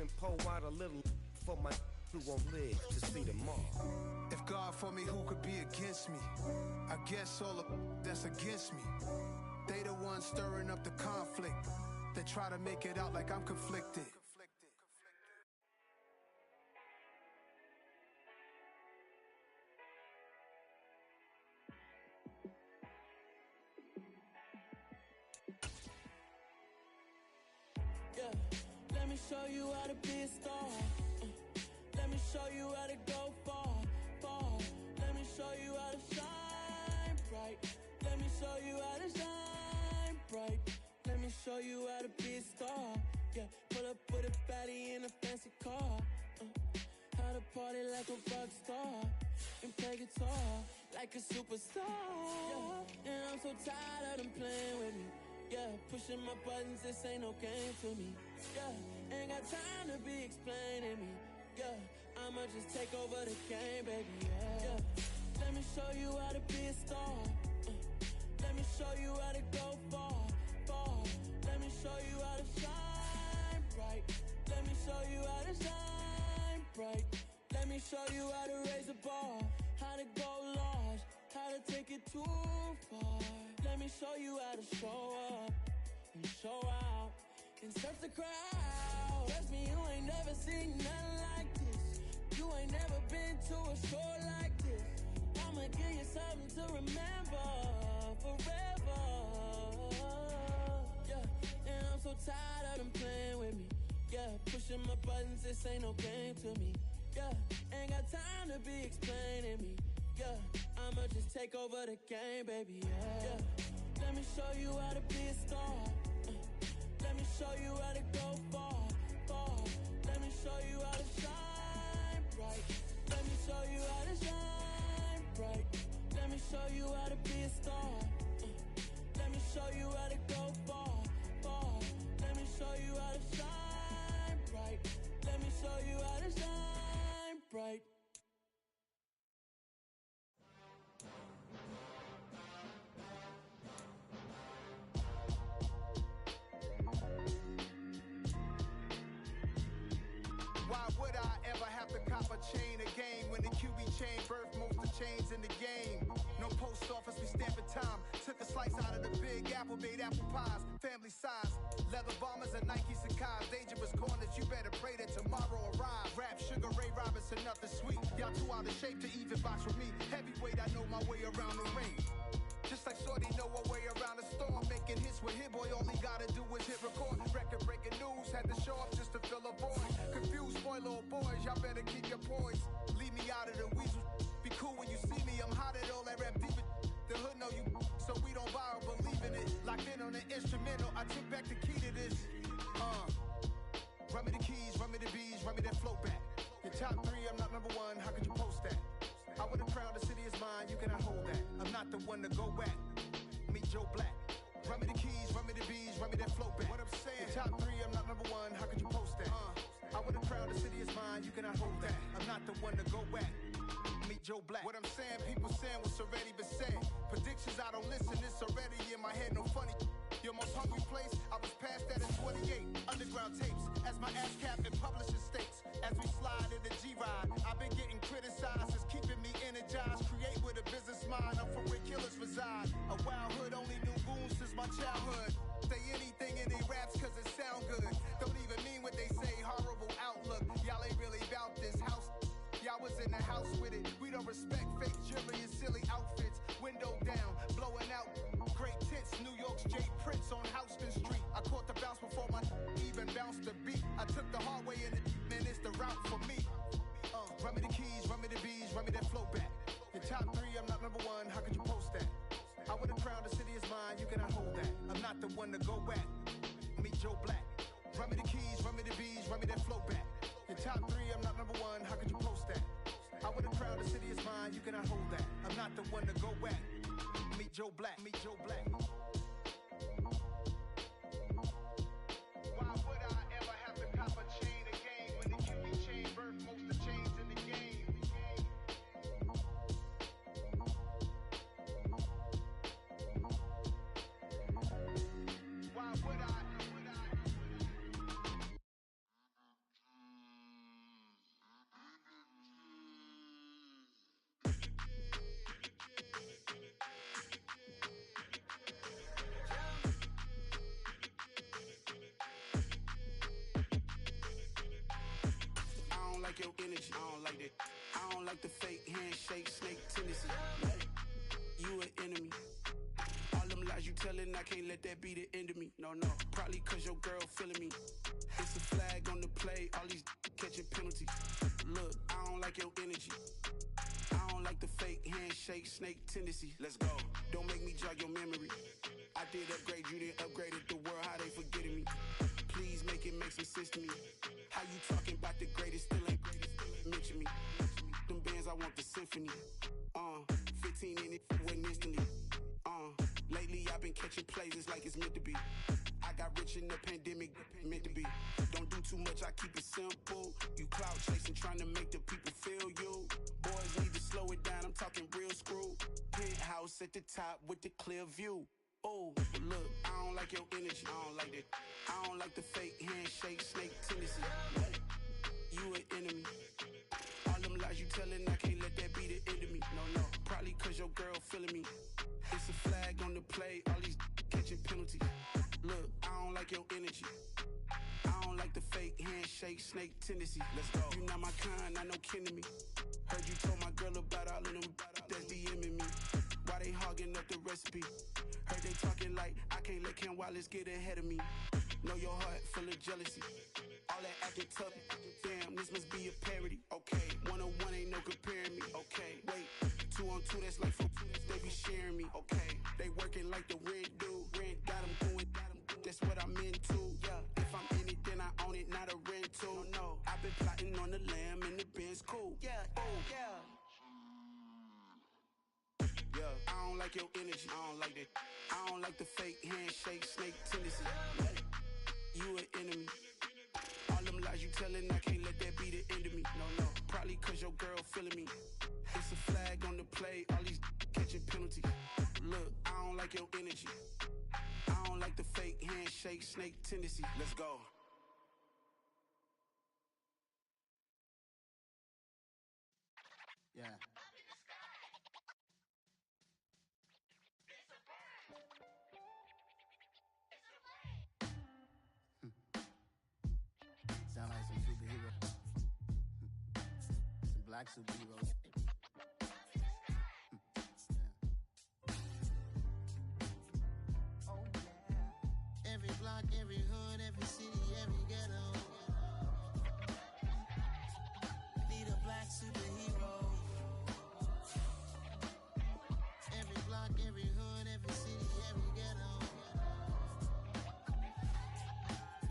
[SPEAKER 11] and pour out a little for my who won't live to see tomorrow.
[SPEAKER 12] If God for me, who could be against me? I guess all of that's against me. They the ones stirring up the conflict. They try to make it out like I'm conflicted.
[SPEAKER 13] Yeah, let me show you how to be a star. Let me show you how to go far, far. Let me show you how to shine bright. Let me show you how to shine bright. Let me show you how to be a star. Yeah, pull up with a baddie in a fancy car. How to party like a rock star and play guitar like a superstar. Yeah, and I'm so tired of them playing with me. Yeah, pushing my buttons, this ain't no game to me. Yeah, ain't got time to be explaining me. Yeah, I'ma just take over the game, baby. Yeah, let me show you how to be a star. Let me show you how to go far, far. Let me show you how to shine bright. Let me show you how to shine bright. Let me show you how to raise the bar, how to go large, how to take it too far. Let me show you how to show up and show out and search the crowd. Trust me, you ain't never seen nothing like this. You ain't never been to a show like this. I'ma give you something to remember forever. Yeah, and I'm so tired of them playing with me. Yeah, pushing my buttons, this ain't no game to me. Yeah, ain't got time to be explaining me. Yeah, I'ma just take over the game, baby. Yeah, let me show you how to be a star. Let me show you how to go far, far. Let me show you how to shine bright. Let me show you how to shine bright. Let me show you how to be a star. Let me show you how to go far, far. Let me show you how to shine bright. Let me show you how to shine bright.
[SPEAKER 12] Why would I ever have to cop a chain again when the QB chain birthed most of the chains in the game? No post office, we stamping time. Took a slice out of the big apple, made apple pies, family size. Leather bombers and Nike Sacai's. Dangerous corners, you better pray that tomorrow arrives. Rap, Sugar Ray Robinson, nothing sweet. Y'all too out of shape to even box with me. Heavyweight, I know my way around the ring. Just like Shorty know her way around the storm. Making hits with Hit Boy, all he gotta do is hit record. Record breaking news, had to show up just to fill a void. Confused boy, little boys, y'all better keep your poise. Leave me out of the weasel. Be cool when you see me, I'm hot at all that rap deep. The hood know you, so we don't borrow, believe in it. Locked in on the instrumental, I took back the key to this. Run me the keys, run me the bees, run me that flow back. Your top three, I'm not number one, how could you post that? I would've crowned the city is mine, you cannot hold that. I'm not the one to go back. Meet Joe Black. Run me the keys, run me the bees, run me that flow back. What I'm saying, your top three, I'm not number one, how could you post that? I would've crowned the city is mine, you cannot hold that. I'm not the one to go back. Meet Joe Black. What I'm saying, people saying what's already been said. Predictions, I don't listen, it's already in my head, no funny. Your most hungry place, I was past that in 28. Underground tapes, as my ass cap in publishing states. As we slide in the G-Ride, I've been getting criticized, it's keeping me energized. Create with a business mind, I'm from where killers reside. A wild hood, only knew goons since my childhood. Say anything in they raps cause it sound good. Don't even mean what they say, horrible outlook. Y'all ain't really about this house. Y'all was in the house with it. We don't respect fake jewelry and silly outfits. Window down, blowing out. Great tits, New York's J. Prince on Houston Street. I caught the bounce before my even bounced the beat. I took the hard way in it, man, it's the route for me. Run me the keys, run me the bees, run me that flow back. Your top three, I'm not number one, how could you post that? I would've crowned the city is mine, you cannot hold that. I'm not the one to go back. Meet Joe Black. Run me the keys, run me the bees, run me that flow back. Your top three, I'm not number one, how could you post that? I would've crowned the city is mine, you cannot hold that. I'm not the one to go back. Meet Joe Black, meet Joe Black. Why would I ever have to cop a chain again when the QB chain birthed most of the chains in the game? Why would I? energy. I don't like that. I don't like the fake handshake, snake tendency. You an enemy. All them lies you telling, I can't let that be the end of me. No, probably cause your girl feeling me. It's a flag on the play, all these catching penalties. Look, I don't like your energy. I don't like the fake handshake, snake tendency. Let's go. Don't make me jog your memory. I did upgrade, you didn't upgrade it. The world, how they forgetting me. Please make it make some sense to me. How you talking about the greatest, still ain't mention me. Them bands, I want the symphony. 15 in it, went instantly. Lately I've been catching plays, it's like it's meant to be. I got rich in the pandemic, meant to be. Don't do too much, I keep it simple. You clout chasing, trying to make the people feel you. Boys need to slow it down, I'm talking real screw. Penthouse at the top with the clear view. Oh, look, I don't like your energy, I don't like that. I don't like the fake handshake, snake tendency. You an enemy. All them lies you telling, I can't let that be the end of me. No, probably cause your girl feeling me. It's a flag on the play, all these catching penalties. Look, I don't like your energy. I don't like the fake handshake, snake tendency. Let's go. You not my kind, I know kin to me. Heard you told my girl about all of them that's DMing me. Why they hogging up the recipe? Heard they talking like I can't let Ken Wallace get ahead of me. Know your heart full of jealousy. All that acting tough, damn, this must be a parody. Okay, 1-on-1 ain't no comparing me. Okay, wait, 2-on-2, that's like 4. They be sharing me. Okay, they working like the rent do. Rent got them going, that's what I'm into. Yeah, if I'm in it, then I own it, not a rental. No, I've been plotting on the lamb and the Benz cool. Yeah, I don't like your energy, I don't like that. I don't like the fake handshake, snake tendency. You an enemy. All them lies you telling, I can't let that be the end of me. No, probably cause your girl feeling me. It's a flag on the play, all these catching penalties. Look, I don't like your energy. I don't like the fake handshake, snake tendency. Let's go.
[SPEAKER 9] Yeah. Sound like some superheroes. Some black superheroes. Oh yeah. Every block, every hood, every city, every ghetto. Need a black superhero. Every block, every hood, every city, every ghetto.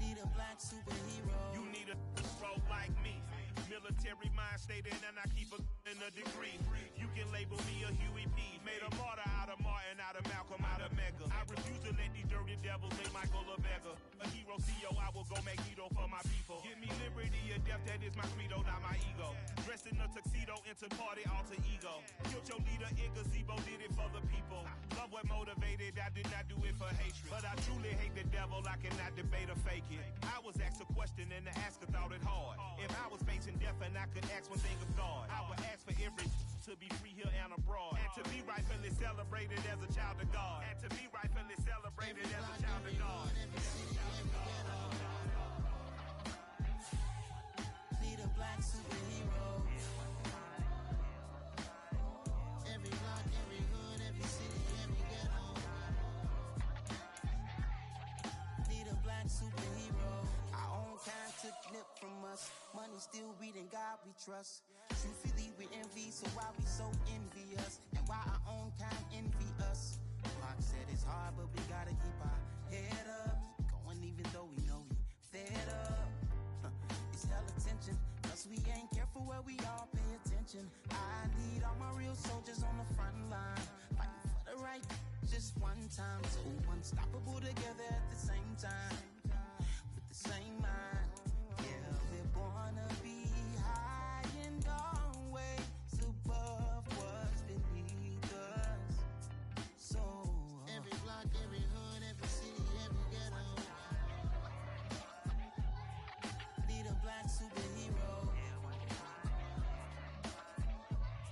[SPEAKER 9] Need a black superhero.
[SPEAKER 10] You need a pro like me. Military mind stated, and I keep in a degree. You can label me a Huey P. Made a martyr out of Martin, out of Malcolm, out of Mega. I refuse to let these dirty devils make Michael a beggar. A hero CEO, I will go Magneto for my people. Give me liberty or death, that is my credo, not my ego. Dressed in a tuxedo, into party, alter ego. Killed your leader in gazebo, did it for the people. Love what motivated, I did not do it for hatred. But I truly hate the devil, I cannot debate or fake it. I was asked a question and the asker thought it hard. If I was facing death and I could ask one thing of God, I would ask for every to be free here and abroad, and to be rightfully celebrated as a child of God, and to be rightfully celebrated as a child of God.
[SPEAKER 9] Need a black superhero. Every block, every hood, every city, every ghetto. Need a black superhero. Our own kind took nip from us. Money still reading, God we trust. Truthfully we envy, so why we so envious? And why our own kind envy us? Pac said it's hard, but we gotta keep our head up. Going even though we know we fed up. It's hell attention, plus we ain't careful where we all pay attention. I need all my real soldiers on the front line, fighting for the right just one time. So unstoppable together at the same time, with the same mind. Yeah, we're born to be high and always above what's beneath us. So every block, every hood, every city, every ghetto. Need a black superhero.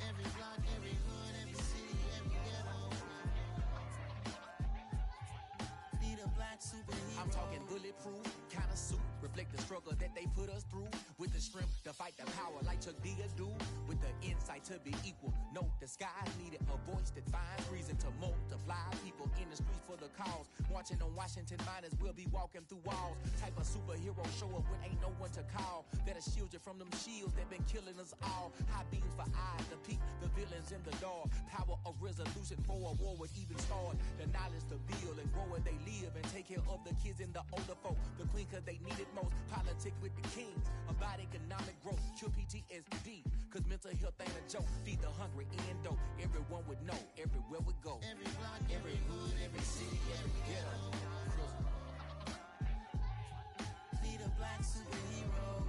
[SPEAKER 9] Every block, every hood, every city, every ghetto. Need a black superhero.
[SPEAKER 11] I'm talking bulletproof,
[SPEAKER 14] kind of suit reflect the struggle that they put us through. With the strength to fight the power like Chuck D do. With the insight to be equal. Note the skies needed a voice that finds reason to multiply. People in the streets for the cause. Marching on Washington miners will be walking through walls. Type of superhero show up when ain't no one to call. That'll shield you from them shields that been killing us all. High beams for eyes to peek the villains in the dark. Power of resolution for a war would even start. The knowledge to build and grow where they live and take care of the kids and the older folk. The queen cause they need it most. Politics with the kings. About economic growth. Cure PTSD. Cause mental health ain't a joke. Feed the hungry and dope. Everyone would know. Everywhere we go.
[SPEAKER 9] Every block, every hood, every city, every ghetto. Need a black superhero.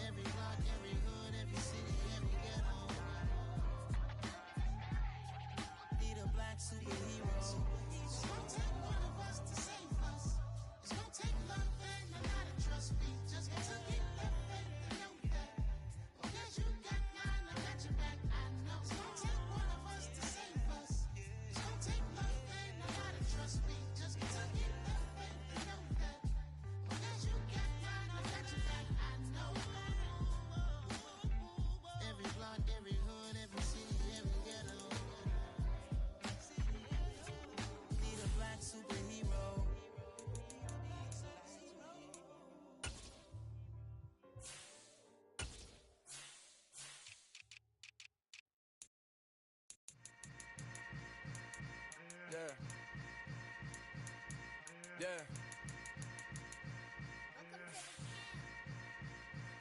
[SPEAKER 9] Every block, every hood, every city, every ghetto. Need a black superhero. It's gonna take one of us to save us. It's gonna take love and a lot of trust me. Just to get that faith and know that. Because you got mine, I got your back. I know. It's gonna take one of us to save us. It's gonna take love and a lot of trust me. Just to get that faith and know that. Because you got mine, I got your back. I know. Every block, every hood, every city, every ghetto. Need a black superhero.
[SPEAKER 14] Yeah. Yeah.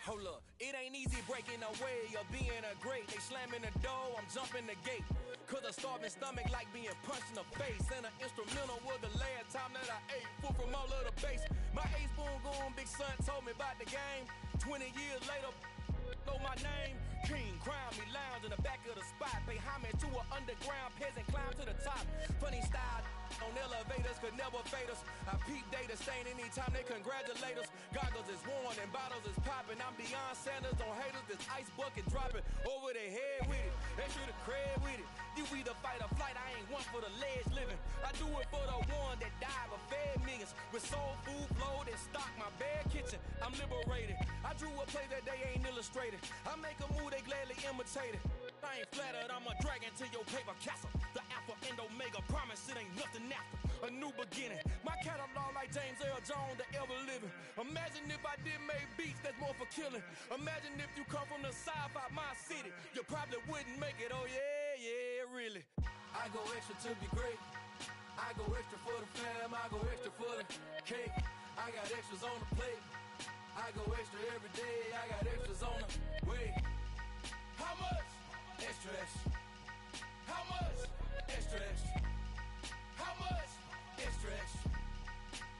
[SPEAKER 14] Hold up, it ain't easy breaking away or being a great. They slamming the door, I'm jumping the gate. Cause a starving stomach like being punched in the face. And an instrumental was the last time that I ate food from all of the bass. My ace boom goon big son told me about the game. 20 years later, know my name. King, crown me, lounge in the back of the spot. Pay homage to an underground peasant, climb to the top. Funny style on elevators could never fade us. I peep data stain anytime they congratulate us. Goggles is worn and bottles is popping. I'm beyond Sanders on haters. This ice bucket dropping over their head with it. They should have cred with it. You either fight or flight. I ain't one for the ledge living. I do it for the one that died but fed millions. With soul food flowed and stock my bare kitchen. I'm liberated. I drew a play that they ain't illustrated. I make a move they gladly imitated. I ain't flattered, I'm a dragon to your paper castle. The alpha and omega, promise it ain't nothing after. A new beginning, my catalog like James Earl Jones, the ever living. Imagine if I did make beats that's more for killing. Imagine if you come from the south out my city. You probably wouldn't make it, oh yeah, yeah, really. I go extra to be great. I go extra for the fam, I go extra for the cake. I got extras on the plate. I go extra every day, I got extras on the way. How much? Extra, extra. How much? Extra, extra. How much? Extra, extra.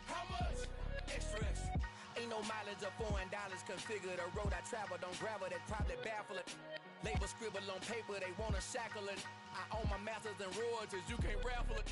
[SPEAKER 14] How much? Extra, extra. Ain't no mileage of $4 configure the road I travel. Don't gravel that probably baffle it. Label scribble on paper, they wanna shackle it. I own my masters and royalties, you can't raffle it.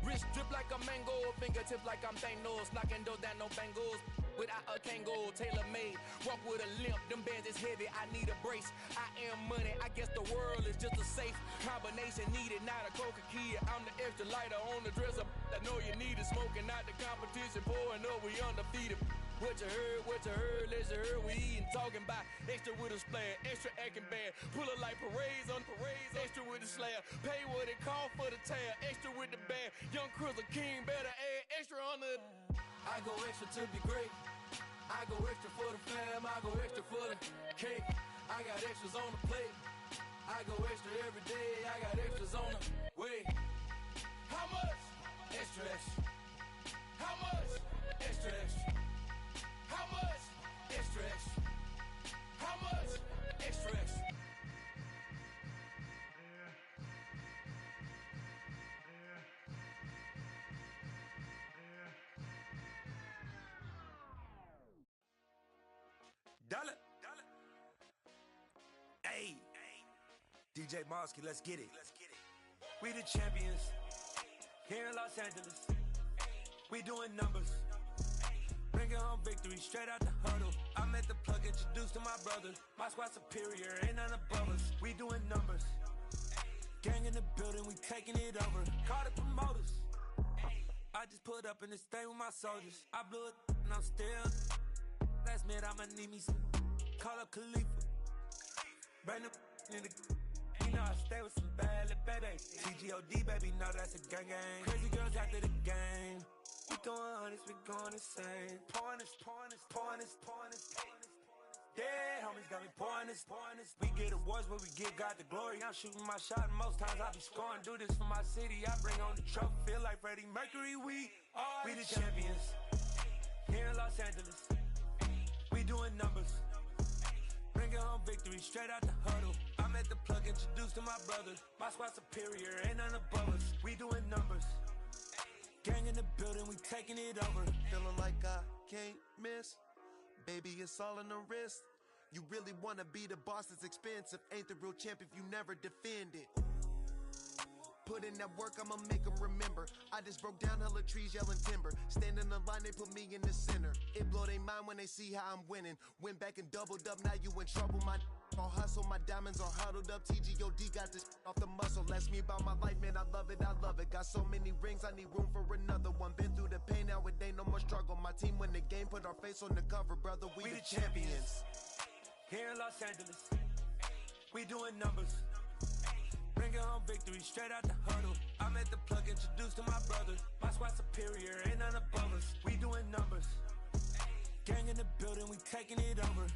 [SPEAKER 14] Wrist drip like a mango, fingertips like I'm Thanos. Knocking doors down, no bangles. Without a Kango, tailor-made. Walk with a limp, them bands is heavy, I need a brace. I am money, I guess the world is just a safe combination needed, not a coca key. I'm the extra lighter on the dresser. I know you need it, smoking out the competition, pouring up, we undefeated. What you heard, let's hear we eatin', talking about extra with a splash, extra acting bad, pull it like parades on parades, extra with the slab, pay what it call for the tab, extra with the band, young Cruiser King better add extra on the. I go extra to be great, I go extra for the fam, I go extra for the cake, I got extras on the plate, I go extra every day, I got extras on the way. How much? Extra, extra. How much? Extra, extra. How much? Extra, extra. How much? Extra, extra.
[SPEAKER 11] Dollar. Hey. DJ Mosky, let's get it. We the champions here in Los Angeles. We doing numbers. Bringing home victory straight out the huddle. I'm at the plug, introduced to my brothers. My squad superior, ain't none above us. We doing numbers. Gang in the building, we taking it over. Call the promoters.
[SPEAKER 15] I just put up in this thing with my soldiers. I blew it and I'm still. Last minute I'ma need me some. Call up Khalifa. Brand new in the. You know I stay with some bad little baby. TGOD baby, know that's a gang gang. Crazy girls after the game. We throwing hundreds, we going insane. Pouring this. Yeah, homies got me pouring this. We get awards, but we give God the glory. I'm shooting my shot, and most times I be scoring. Do this for my city, I bring on the trophy. Feel like Freddie Mercury, we the champions. Here in Los Angeles, we doing numbers. Bringing home victory, straight out the huddle. I'm at the plug, introduced to my brothers. My squad superior, ain't none above us. We doing numbers. Gang in the building, we taking it over.
[SPEAKER 16] Feeling like I can't miss. Baby, it's all in the wrist. You really wanna be the boss, it's expensive. Ain't the real champ if you never defend it. Put in that work, I'ma make them remember. I just broke down hella trees, yelling timber. Stand in the line, they put me in the center. It blow their mind when they see how I'm winning. Went back and doubled up, now you in trouble. My all hustle, my diamonds are huddled up. TGOD got this off the muscle. Ask me about my life, man, I love it. Got so many rings, I need room for another one. Been through the pain, now it ain't no more struggle. My team win the game, put our face on the cover, brother. We the champions.
[SPEAKER 15] Here in Los Angeles, we doing numbers. Bringing home victory, straight out the huddle. I'm at the plug, introduced to my brothers. My squad superior, ain't none above us. We doing numbers. Gang in the building, we taking it over.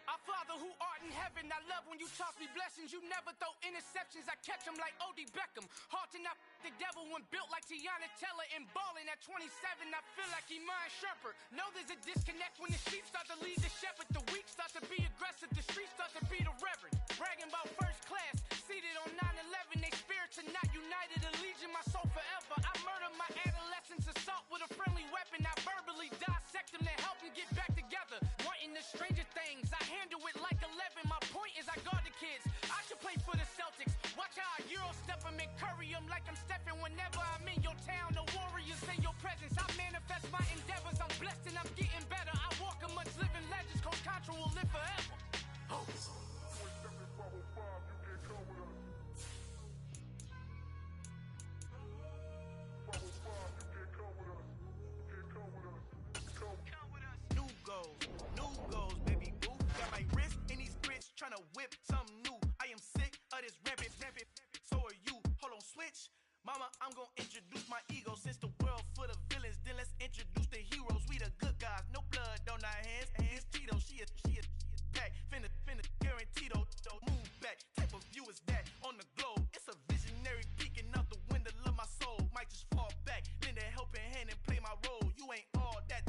[SPEAKER 17] Our Father who art in heaven, I love when you toss me blessings. You never throw interceptions, I catch them like O.D. Beckham. Hard to not the devil when built like Tiana Teller and balling at 27. I feel like Iman Shumpert. Know there's a disconnect when the sheep start to lead the shepherd. The weak start to be aggressive, the streets start to be the reverend. Bragging about first class, seated on 9/11. They spirits are not united, a legion, my soul forever. I murder my adolescence, assault with a friendly weapon. I verbally dissect them to help them get back together. Wanting the stranger things, I handle it like 11. My point is I guard the kids. I should play for the Celtics. Watch how I Euro step them and curry them like I'm stepping. Whenever I'm in your town, the warriors in your presence. I manifest my endeavors. I'm blessed and I'm getting better. I walk amongst living legends. Coach Contra will live forever.
[SPEAKER 18] New goals, baby boo. Got my wrist in these grits, tryna whip something new. I am sick of this rampant. So are you. Hold on, switch. Mama, I'm gonna introduce my ego. Since the world full of villains, then let's introduce the heroes. We the good guys, no blood on our hands. It's Tito, she is back. Finna, guaranteed. Move back. Type of view is that on the globe? It's a visionary peeking out the window of my soul. Might just fall back, lend a helping hand and play my role. You ain't all that.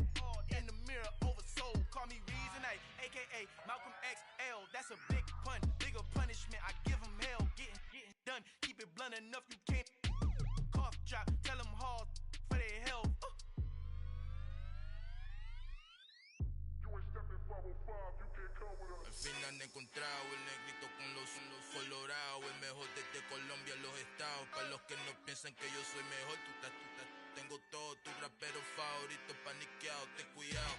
[SPEAKER 18] In the mirror, oversold. Call me Reason A, aka Malcolm XL. That's a big pun, bigger punishment. I give him hell, getting done. Keep it blunt enough, you can't. Cough drop, tell them hard for their health.
[SPEAKER 19] Al fin han encontrado el negrito con los colorados, el mejor desde Colombia, los estados. Para los que no piensan que yo soy mejor, tengo todo, tu rapero favorito paniqueado, ten cuidado.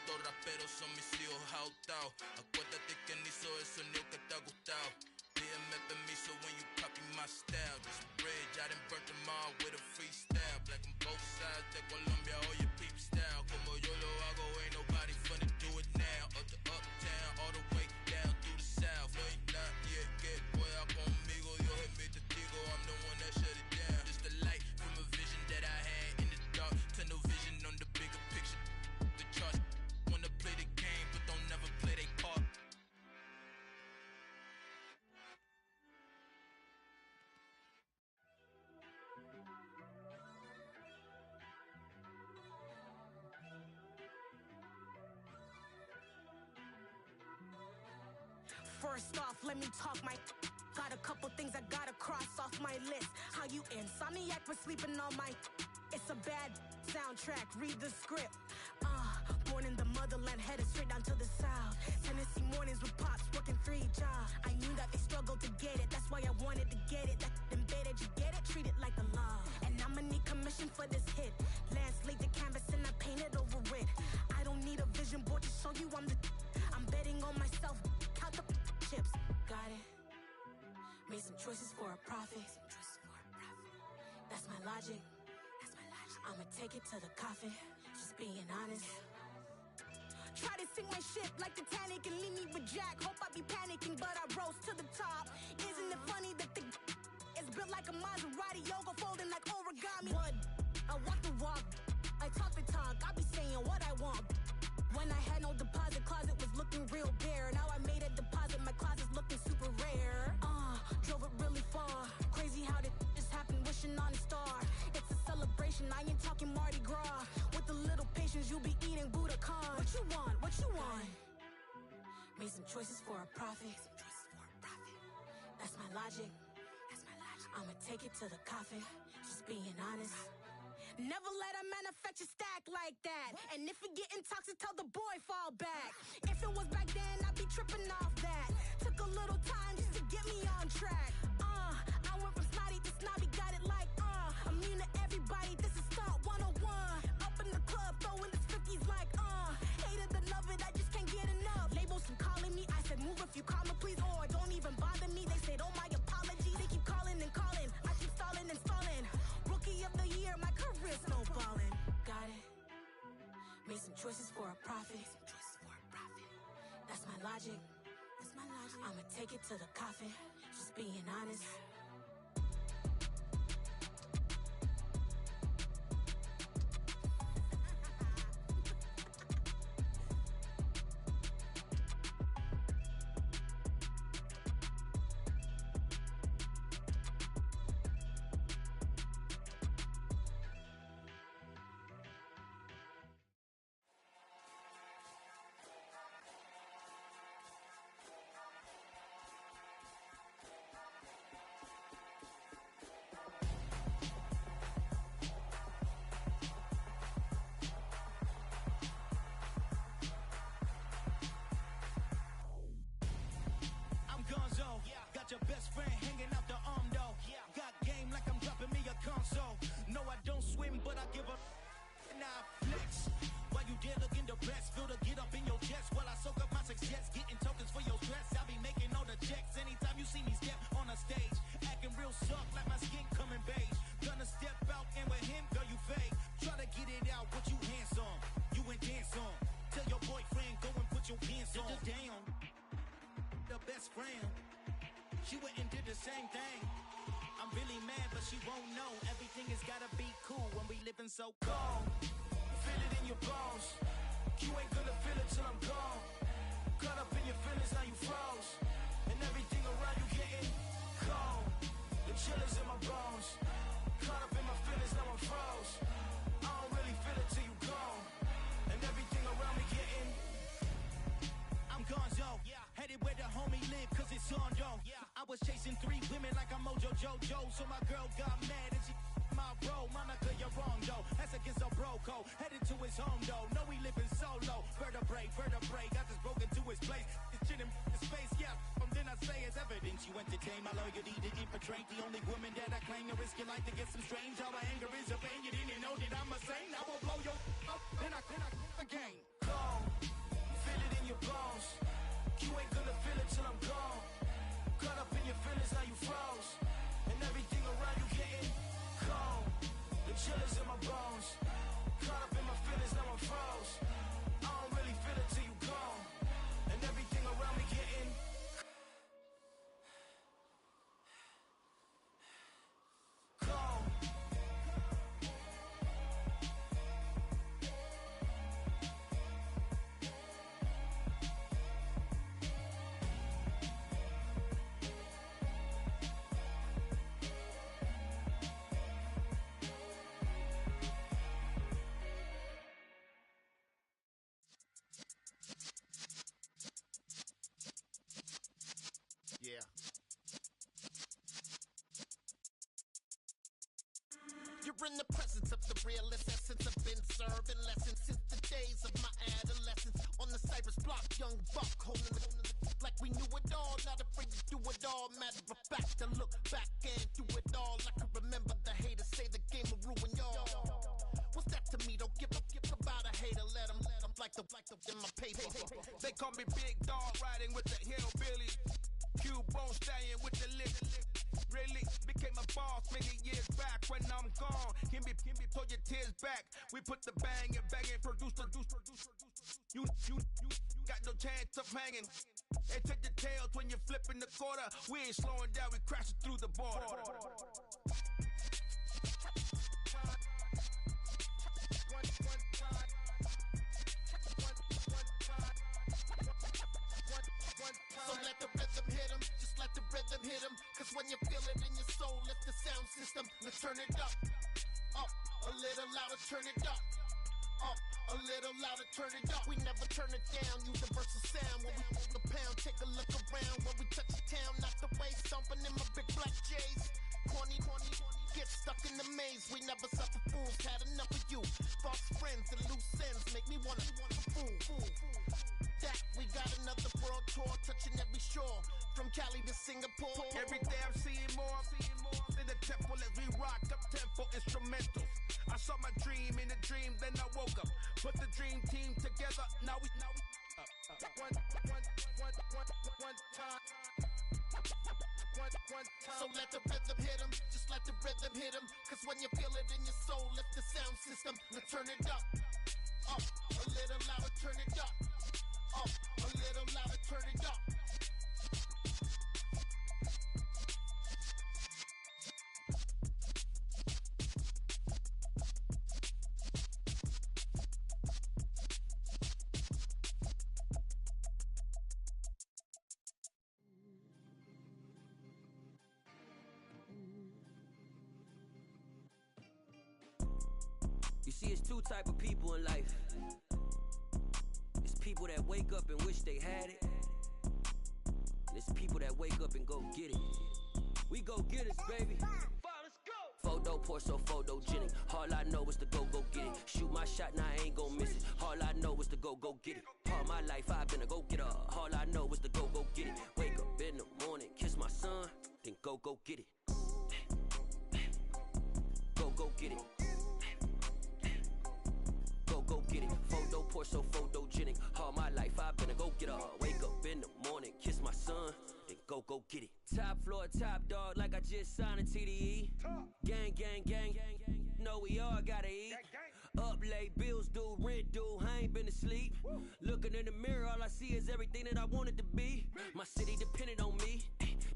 [SPEAKER 19] Estos raperos son mis hijos jautados. Acuérdate que ni hizo el sonido que te ha gustado. Pídeme permiso when you copy my style. This bridge, I done burnt them all with a freestyle. Black on both sides de Colombia, oye peep style. Como yo lo hago, ain't nobody finna do it now. Up to uptown, all the way down through the south. No hay nadie que pueda conmigo, Dios es mi testigo. I'm the one that shut it down. Just the light from a vision that I had in the dark. Tunnel vision on the bigger picture. The charts wanna play the game, but don't never play their part.
[SPEAKER 20] First off, let me talk my. Got a couple things I gotta cross off my list. How you insomniac for sleeping on my. It's a bad soundtrack, read the script. Born in the motherland, headed straight down to the south. Tennessee mornings with pops, working 3 jobs. I knew that they struggled to get it, that's why I wanted to get it. That embedded, you get it, treat it like a law. And I'ma need commission for this hit. Lance laid the canvas and I painted over it. I don't need a vision board to show you I'm the. I'm betting on myself, count the chips. Got it. Made some choices for a profit. That's my logic. I'ma take it to the coffin, just being honest. Try to sink my ship like Titanic and leave me with Jack. Hope I be panicking, but I rose to the top. Isn't it funny that the is built like a Maserati, yoga folding like origami? What? I walk the walk, I talk the talk, I be saying what I want. When I had no deposit, closet was looking real bare. Now I made a deposit, my closet's looking super rare. Drove it really far. Crazy how did this happen, wishing on a star. It's a celebration, I ain't talking Mardi Gras. With a little patience, you'll be eating Budokan. What you want? What you want? Made some choices for a profit. That's my logic. I'ma take it to the coffin, just being honest. Never let a manufacture stack like that. And if it getting toxic, tell the boy fall back. If it was back then, I'd be tripping off that. Took a little time just to get me on track. I went from snotty to snobby, got it like, immune to everybody, this is Stunt 101. Up in the club, throwing the 50s like, hate it, love it, I just can't get enough. Labels from calling me, I said move if you call me, please, or don't even bother me. They said, oh my apology, they keep calling and calling. I keep stalling and stalling. Rookie of the year, my career snowballing. Got it. Made some choices for a profit. That's my logic. I'ma take it to the coffin, just being honest.
[SPEAKER 9] Got your best friend hanging out the arm though. Got game like I'm dropping me a console. No, I don't swim, but I give a and I flex. While you there looking the best, feel the get up in your chest while I soak up my success, getting tokens for your stress. I be making all the checks anytime you see me step on a stage, acting real soft like my skin coming beige. Gonna step out and with him, girl, you fake. Try to get it out, what you handsome, you ain't dance on. Tell your boyfriend go and put your pants on. Down, the best friend. She went and did the same thing. I'm really mad, but she won't know. Everything has gotta be cool when we living so cold. Feel it in your bones. You ain't gonna feel it till I'm gone. Caught up in your feelings, now you froze. And everything around you getting cold. The chill is in my bones. Caught up in my feelings, now I'm froze. I don't really feel it till you gone. And everything around me getting. I'm gonzo. Headed where the homie live, cause it's on yo. I was chasing 3 women like I'm Mojo Jojo. So my girl got mad and she my bro. Monica, you're wrong though. That's against a bro code. Headed to his home though. No, he living solo. Vertebrae. Got just broken to his place. It's chin in his face, yeah. From then I say it's evidence you entertain my loyalty to infiltrate. The only woman that I claim to risk your life to get some strange. All my anger is a pain. You didn't know that I'm a saint. I will blow your up. Then I again. Cold. Feel it in your bones. You ain't gonna feel it till I'm gone. Caught up in your feelings, now you froze. And everything around you getting cold. The chill is in my bones. Caught up in my feelings, now I'm froze. I don't really feel it till you gone. And everything around me getting cold.
[SPEAKER 21] in the presence of the realest essence. I've been serving lessons since the days of my adolescence. On the Cypress block, young buck holding it like we knew it all. Not afraid to do it all. Matter of fact, to look back and do it all. I can remember the haters say the game will ruin y'all. What's that to me? Don't give about a hater. Let them like the in my paper.
[SPEAKER 10] They call me Big Dog, riding with the hillbillies. Q-Bone stallion with the lick. Really became a boss many years back. When I'm gone, can be pull your tears back. We put the bang and produce. You got no chance of hanging. And take the tails when you're flipping the quarter. We ain't slowing down, we crashing through the border.
[SPEAKER 21] So let the rhythm hit him, just let the rhythm hit him. Cause when you feel it in your soul, lift the sound system. Let's turn it up, a little louder, turn it up, a little louder, turn it up. We never turn it down, universal sound. When we move the pound, take a look around. When we touch the town, knock the way, stomping in my big black J's. Corny, get stuck in the maze. We never suffer fools, had enough of you. False friends and loose ends make me wanna fool. That we got another world tour, touching every shore, from Cali to Singapore.
[SPEAKER 10] Every day I'm seeing more in the temple as we rock up tempo instrumentals. I saw my dream in a dream, then I woke up. Put the dream team together. Now we one time.
[SPEAKER 21] So let the rhythm hit him, just let the rhythm hit him. Cause when you feel it in your soul, lift the sound system. Now turn it up, a little louder, turn it up. A little louder, turn it up.
[SPEAKER 22] You see, it's two type of people in life. It's people that wake up and wish they had it. And it's people that wake up and go get it. We go get it, baby. Photo poor, so photogenic. All I know is to go get it. Shoot my shot, now I ain't gon' miss it. All I know is to go get it. All my life I've been a go-getter. All I know is to go get it. Wake up in the morning, kiss my son, then go get it. Go get it. Go get it. Photo poor, so photogenic. All my life I've been a go-getter. Wake up in the morning, kiss my son, then go get it. Top floor, top dog, like I just signed a TDE. Gang. Know we all gotta eat. Up late, bills due, rent due, I ain't been asleep. Looking in the mirror, all I see is everything that I wanted to be. My city depended on me,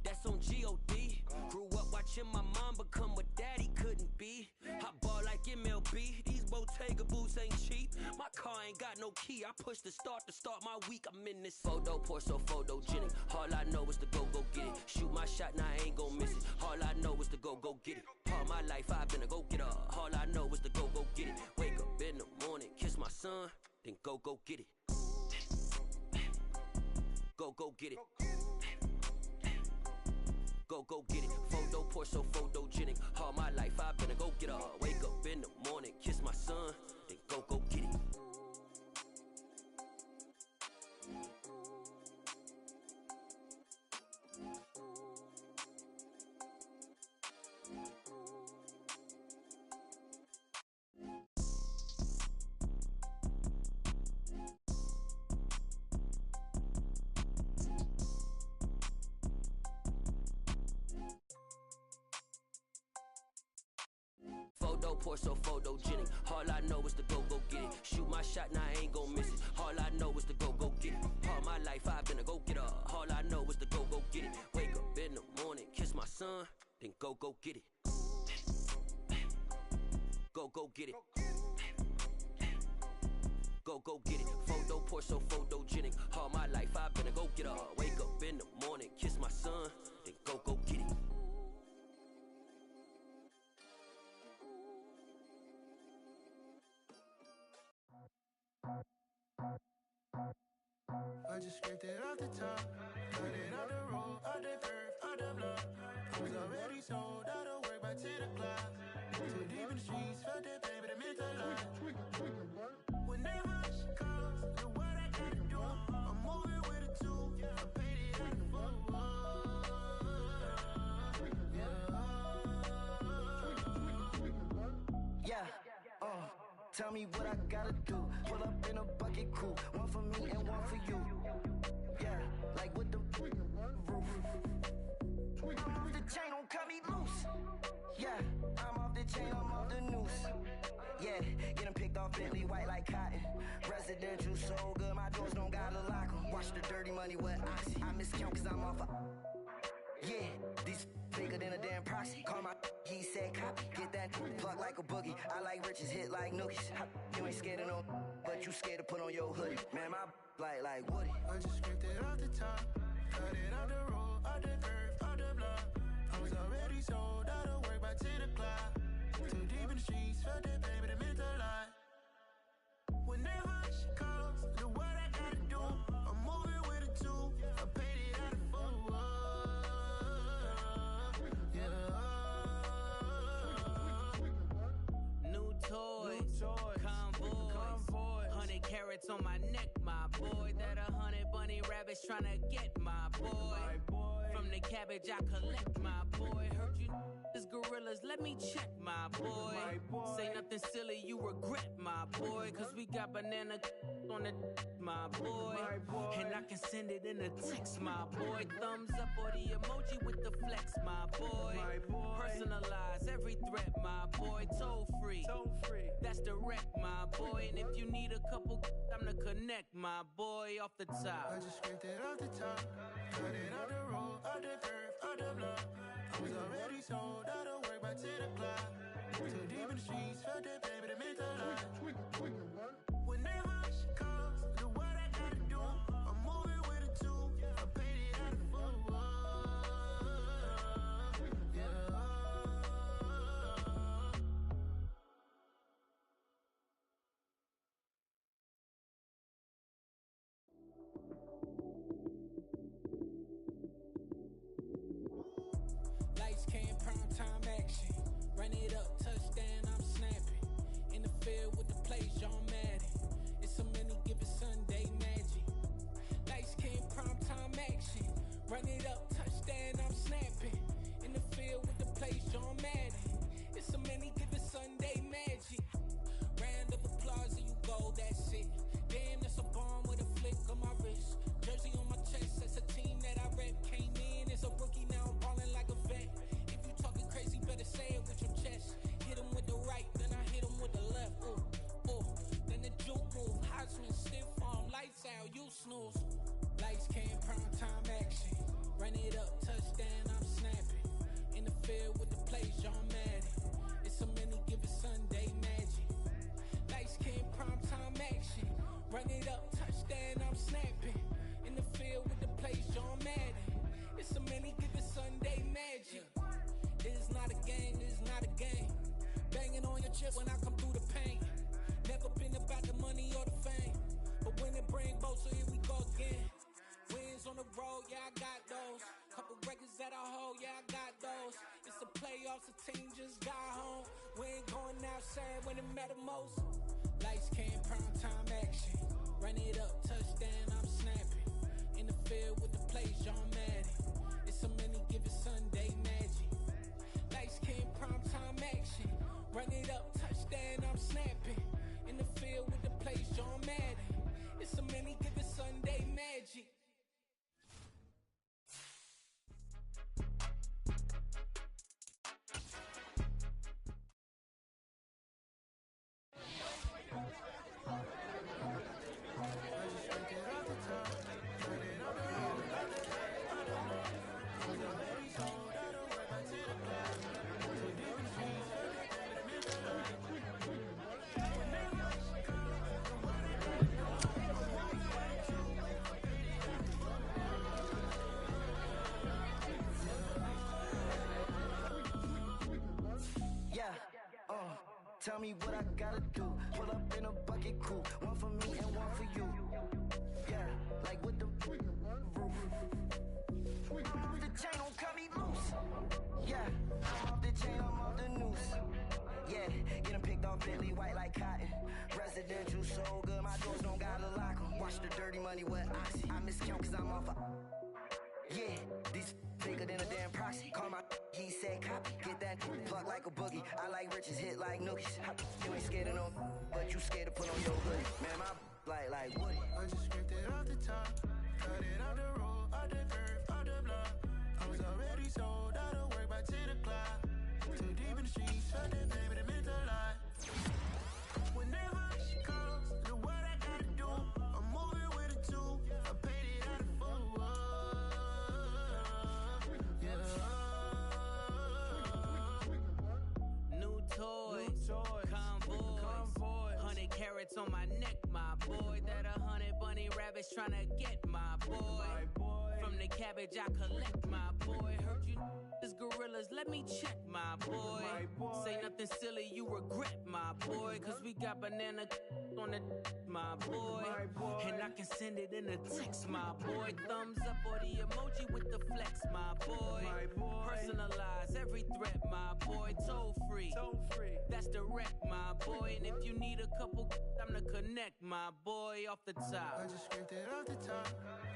[SPEAKER 22] that's on G.O.D. Grew up watching my mom become what daddy couldn't be. I ball like MLB, these Bottega boots ain't cheap. My car ain't got no key, I push the start to start my week. I'm in this photo poor, so photogenic. All I know is to go get it. Shoot my shot, now I ain't gon' miss it. All I know is to go get it. All my life I've been a go-getter. All I know is to go get it. Wake up in the morning, kiss my son, then go get it. Go get it. Go get it. Photo poor, so photogenic. All my life I've been a go-getter. Wake up in the morning, kiss my son, then go get it. Photo poor, so photogenic. All I know is to go get it. Shoot my shot, now I ain't gon' miss it. All I know is to go get it. All my life I've been a go-getter. All I know is to go get it. Wake up in the morning, kiss my son, then go get it. Go get it. Go get it. Photo poor, so photogenic. All my life I've been a go-getter. Wake up in the morning, kiss my son, then go get it.
[SPEAKER 12] I just scraped it off the top, cut it off the road, off the curve, off the block. I was already sold, out of work by 10 o'clock. Too deep
[SPEAKER 5] deep in the streets, felt that baby, the mental line. Whenever she calls, the what I gotta do, I'm moving with a two. I paid it out the full.
[SPEAKER 2] Yeah, tell me what I gotta do. Pull up in a bucket crew, one for me and one for you. Yeah, like with the roof. I'm off the chain, don't cut me loose. Yeah, I'm off the chain, I'm off the noose. Yeah, get them picked off Bentley, white like cotton. Residential, so good, my doors don't gotta lock 'em. Watch the dirty money with oxy. I miscount cause I'm off a... Yeah, these bigger than a damn proxy. Call my he said copy. Get that plug like a boogie. I like riches, hit like nookies. You ain't scared of no, but you scared to put on your hoodie. Man, my like Woody.
[SPEAKER 5] I just scraped it off the top, cut it out the road, out the curve, out the block. I was already sold out of work by 10 o'clock. Too deep in the streets, felt that baby, the mental line. Whenever she calls, the what I gotta do, I'm moving with a two. I paid it out of full.
[SPEAKER 9] New toys, convoys, 100 carats on my neck, my boy. That 100 bunny rabbits tryna get my boy. From the cabbage I collect, my boy. Heard you is gorillas, let me check, my boy. Say nothing silly, you regret, my boy. Cause we got banana on the my boy. And I can send it in a text, my boy. Thumbs up or the emoji with the flex, my boy. Personalize every threat, my boy. Toll free, that's direct, my boy. And if you need a couple, I'm to connect, my boy, off the top.
[SPEAKER 5] I just scraped it off the top, cut it out the road, out the curve, out the block. I was already sold out of work by 10 o'clock. Too deep in the streets, felt that baby, the mental line. Whenever she calls, the what I gotta do, I'm moving with a two. I paid it out of full.
[SPEAKER 9] Lights came, prime time action. Run it up, touchdown, I'm snapping. In the field with the plays, John Madden. It's a many given Sunday magic. Lights came, prime time action. Run it up, touchdown, I'm snapping. In the field with the plays, John Madden. It's a many given Sunday magic. Round of applause and you go, that's it. Damn, that's a bomb with a flick on my wrist. Jersey on my chest, that's a team that I rep. Came in as a rookie, now I'm ballin' like a vet. If you talking crazy, better say it with your chest. Hit him with the right, then I hit him with the left. Ooh, then the juke move. Heisman, stiff arm, lights out, you snooze. Lights came, prime time action. Run it up, touchdown, I'm snapping. In the field with the plays, John Madden. It's a many given Sunday magic. Lights came, prime time action. Run it up, touchdown, I'm snapping. In the field with the plays, John Madden. It's a many given Sunday magic. It is not a game, it is not a game. Banging on your chest when I come through the pain. Never been about the money or the fame. But when it bring both, so here we go again. Wins on the road, yeah, I got those. Couple records that I hold, yeah, I got those. It's the playoffs, the team just got home. We ain't going outside when it matter most. Lights came, prime time action. Run it up, touchdown, I'm snapping. In the field with the plays, John Madden. It's a many given Sunday magic. Lights came, prime time action. Run it up, touchdown, I'm snapping. In the field with the plays, John Madden. It's a many given Sunday magic.
[SPEAKER 2] Tell me what I gotta do. Pull up in a bucket crew, one for me and one for you. Yeah, like with the roof. I'm off the chain, don't cut me loose. Yeah, I'm off the chain, I'm off the noose. Yeah, Residential so good, my doors don't gotta lock 'em. Watch the dirty money with oxy. I miscount cause I'm off a. Yeah, these bigger than a damn proxy. Call my he said copy. Get that plug like a boogie. I like riches, hit like nookies. You ain't scared of no, but you scared to put on your hoodie. Man, my like Woody.
[SPEAKER 21] I just scraped it off the top, cut it off the road, off the curve, off the block. I was already sold out of work by 10 o'clock. Too deep in the streets, felt that baby, that meant a lot. Whenever she calls, know what I gotta do. I'm moving with a two, I paid it out of full.
[SPEAKER 9] New toys, convoy, 100 carats on my neck, my boy. That 100 bunny rabbits tryna get my boy. From the cabbage I collect, my boy. Heard you is gorillas, let me check, my boy. Say nothing silly, you regret, my boy. Cause we got banana on the my boy. And I can send it in a text, my boy. Thumbs up or the emoji with the flex, my boy. Personalize every threat, my boy. Toll free, that's direct, my boy. And if you need a couple, I'm to connect, my boy, off the top.
[SPEAKER 21] I just scraped it off the top,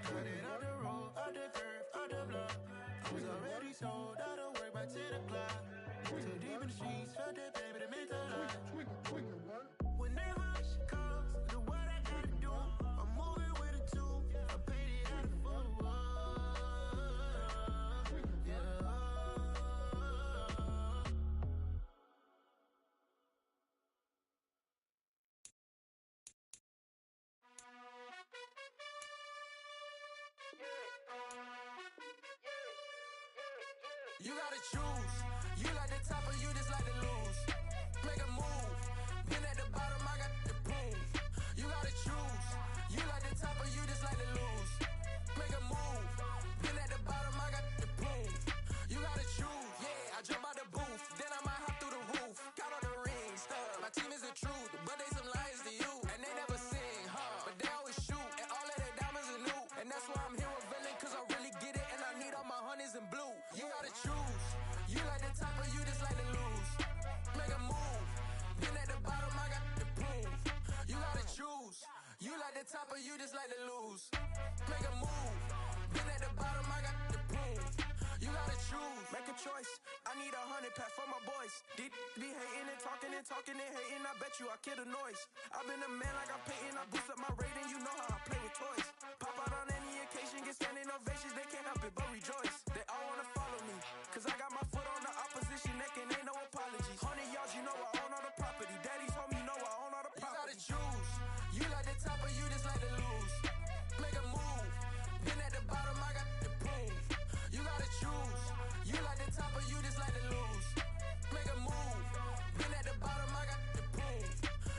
[SPEAKER 21] cut it off the road, off the curve, off the block. I was already sold out of work by 10 o'clock. Too deep in the streets, felt that baby, that meant a lot. Whenever she calls, know what I gotta do. I'm moving with a two, I paid it out of full.
[SPEAKER 15] You gotta choose. You like the top or you just like to lose. Make a move. Been at the bottom, I got the proof. You gotta choose. You like the top or you just like to lose. Make a move. Been at the bottom, I got the proof. You gotta choose. Yeah, I jump out the booth, then I might hop through the roof. Got all the rings, my team is the truth, but they some liars to you, and they never sing, but they always shoot, and all of their diamonds are new, and that's why I'm here revealing, cause I really get it, and I need all my honeys in blue. You gotta choose. You like the top or you just like to lose. Make a move. Been at the bottom, I got the proof. You gotta choose. You like the top or you just like to lose. Make a move. Been at the bottom, I got the proof. You gotta choose.
[SPEAKER 21] Make a choice. I need 100 pack for my boys. Be hating and talking and hating. I bet you I kill the noise. I've been a man like I'm Peyton. I boost up my rating. You know how I play with toys. Pop out on any occasion, get standing ovations. They can't help it but rejoice. They all wanna follow me, cause I got my foot on the opposition neck and ain't no apologies. 100 yards, you know I own all the property. Daddy's home, you know I own all the property.
[SPEAKER 15] You gotta choose. You like the top or you just like to lose. Make a move. Been at the bottom, I got the proof. You gotta choose. You like the top or you just like to lose. Make a move. Been at the bottom, I got the proof.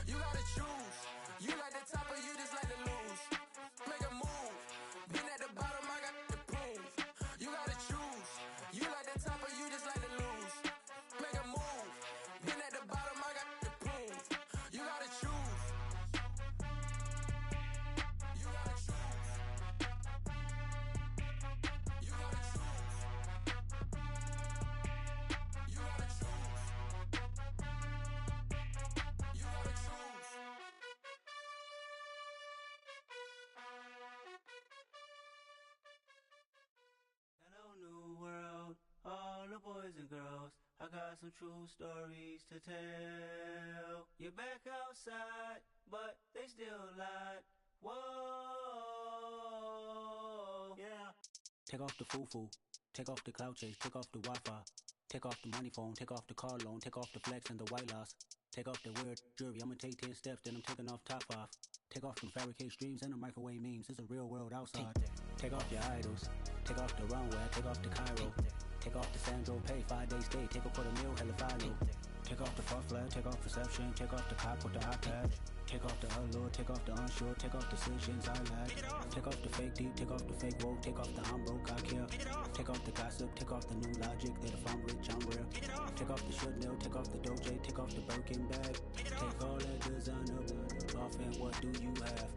[SPEAKER 15] You gotta choose. You like the top or you just like to lose. Make a move. Been at the bottom, I got the proof. You gotta choose. You like the top or you just like to lose. Make a move. Been at the bottom, I got the proof. You gotta choose. You gotta choose. You gotta choose. You gotta choose. You gotta choose.
[SPEAKER 9] Hello, new world, all the boys and girls. I got some true stories to tell. You're back outside, but they still lied. Whoa, yeah.
[SPEAKER 3] Take off the foo-foo, take off the cloud chase, take off the Wi-Fi, take off the money phone, take off the car loan, take off the flex and the white loss, take off the weird jewelry. I'ma take 10 steps, then I'm taking off top 5. Take off them fabricate streams and the microwave memes. It's a real world outside. Take off your idols, take off the runway, take off the Cairo, take off the Sandro Pay, 5-day stay, take off for the meal, hella follow. Take off the fuck flag, take off perception, take off the cop with the iPad. Take off the allure, take off the unsure, take off decisions I lack. Take off the fake deep, take off the fake woke, take off the I'm broke, I care. Take off the gossip, take off the new logic that if I'm rich, I'm real. Take off the should know, take off the Doja, take off the Birkin bag. Take all that designer off and what do you have?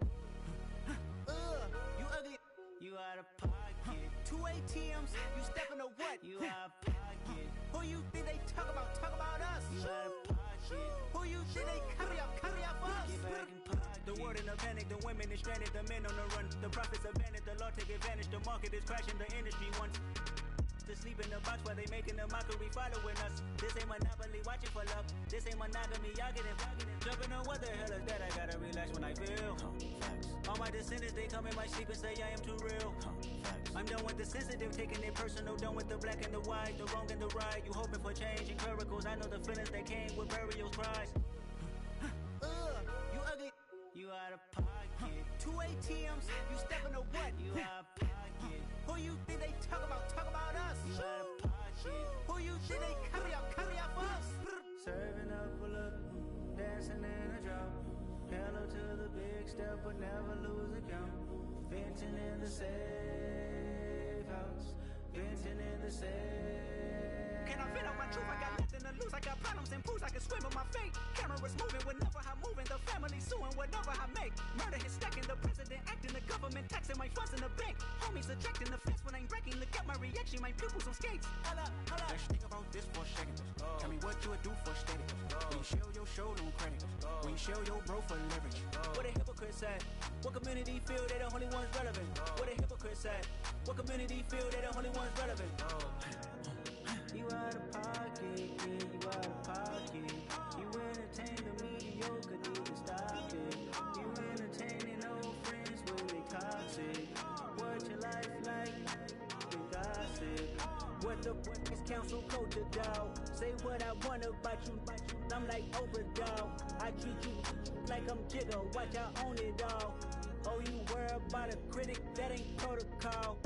[SPEAKER 9] You ugly. You out of pocket. 2 ATMs, you stepping to what? You out of pocket. Who you think they talk about us? You out of pocket. Who you think they carry up for us? Get back in panic, the women is stranded, the men on the run. The profits abandoned, the law take advantage. The market is crashing, the industry wants to sleep in the box while they making a mockery following us. This ain't monopoly, watching for love. This ain't monogamy, y'all get it. Jumping on what the hell is that? I gotta relax when I feel. All my descendants, they come in my sleep and say I am too real. I'm done with the sensitive, taking it personal. Done with the black and the white, the wrong and the right. You hoping for change and miracles. I know the feelings that came with burial cries. You ugly. You out of pocket. 2 ATMs, you stepping to what? You out of pocket. Who you think they talk about us? You out of pocket. Who you think they carry out for us? Serving up a look, dancing in a drop. Hello to the big step, but never lose a count. Venting in the safe house. Venting in the safe. Can I vent out my truth? I got nothing to lose. I got problems and pools. I can swim with my fate. Cameras moving whenever I'm moving. The family suing whatever I make. Murder is stacking. The president acting. The government taxing my funds in the bank. Homies ejecting the fence when I'm breaking. Look at my reaction. My pupils on skates. Holla, holla. Let's think about this for a second. Tell me what you would do for status. When you show your show no credit. When you show your bro for leverage. What a hypocrite said. What community feel they the only ones relevant? What a hypocrite said. What community feel they the only ones relevant? You out of pocket, yeah, you out of pocket. You entertain the mediocre, need to stop it. You entertaining old friends when they toxic. What your life like? You gossip. What the is council culture, dog? Say what I want about you. I'm like overdog. I treat you like I'm Jigga. Watch I own it all. Oh, you worry about a critic? That ain't protocol.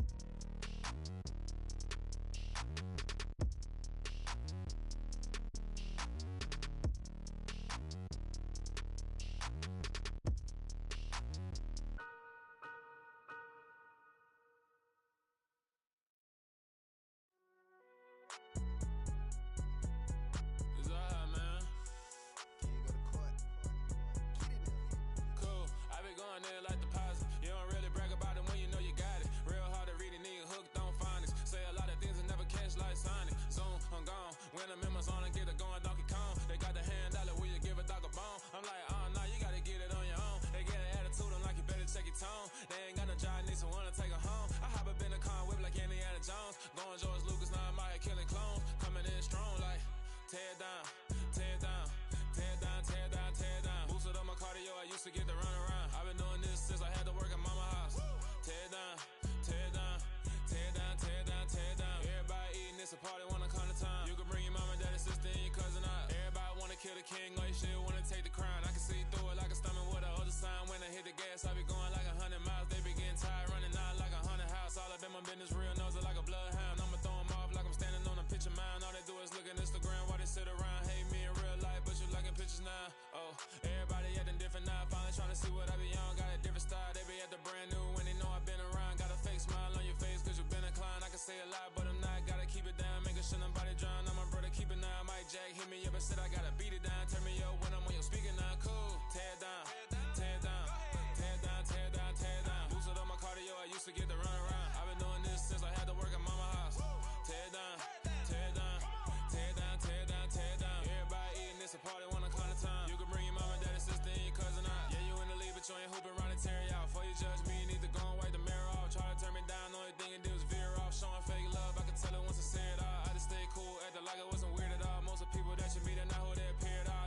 [SPEAKER 14] Like it wasn't weird at all. Most of the people that you meet are not who they appeared are.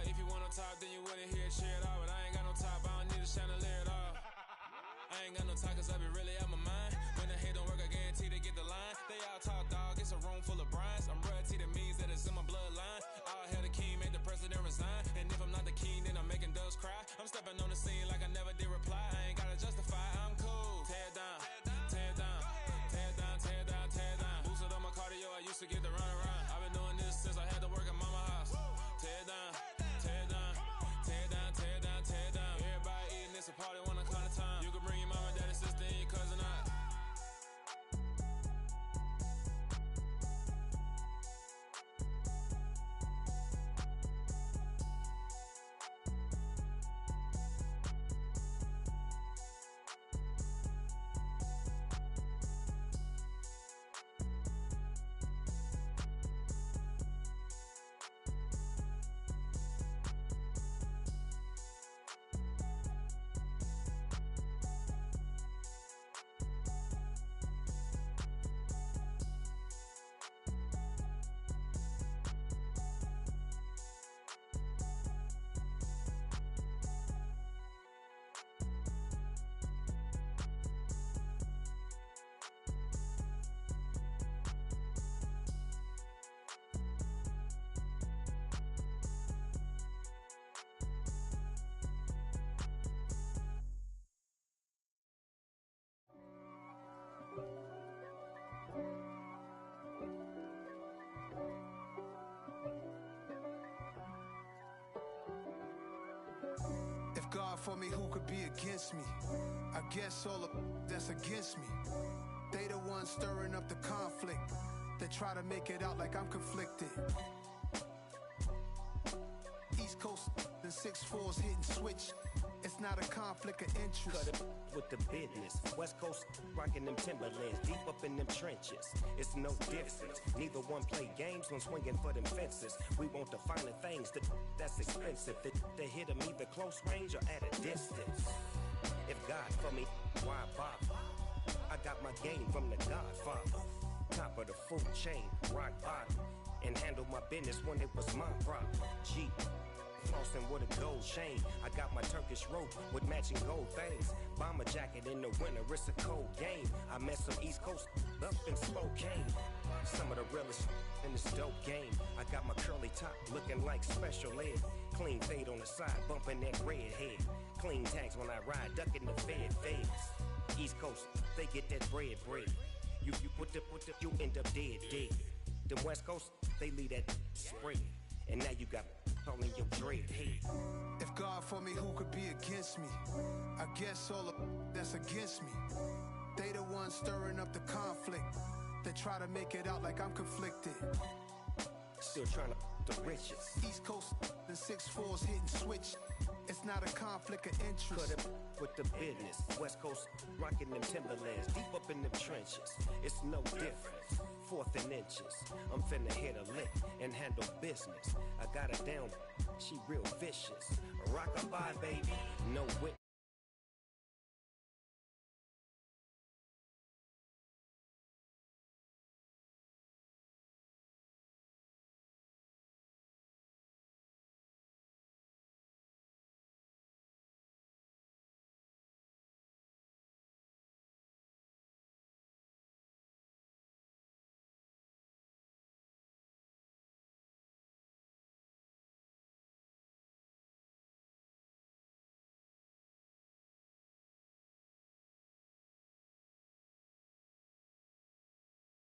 [SPEAKER 12] for me, who could be against me? I guess all of that's against me. They the ones stirring up the conflict. They try to make it out like I'm conflicted. East Coast and 6'4's hitting switch. It's not a conflict of interest.
[SPEAKER 11] Cut it with the business. West Coast rocking them Timberlands, deep up in them trenches. It's no difference. Neither one play games when swinging for them fences. We want the finer things that's expensive. They hit them either close range or at a distance. If God for me, why bother? I got my game from the Godfather. Top of the food chain, rock bottom. And handle my business when it was my problem. G. Flossing with a gold chain. I got my Turkish rope with matching gold things. Bomber jacket in the winter, it's a cold game. I met some East Coast up in Spokane. Some of the realest in this dope game. I got my curly top looking like special ed. Clean fade on the side, bumping that red head. Clean tags when I ride, ducking the feds. East Coast, they get that bread. You put the, you end up dead. The West Coast, they leave that spread. And now you got all in your dread head.
[SPEAKER 12] If God for me, who could be against me? I guess all of that's against me. They the ones stirring up the conflict. They try to make it out like I'm conflicted.
[SPEAKER 11] Still trying to the riches.
[SPEAKER 12] East Coast and 6'4's hitting switch. It's not a conflict of interest.
[SPEAKER 11] Cut it with the business. West Coast rocking them Timberlands, deep up in them trenches. It's no difference. 4th and inches. I'm finna hit a lick and handle business. I got her down, she real vicious. Rock-a-bye, baby, no witness.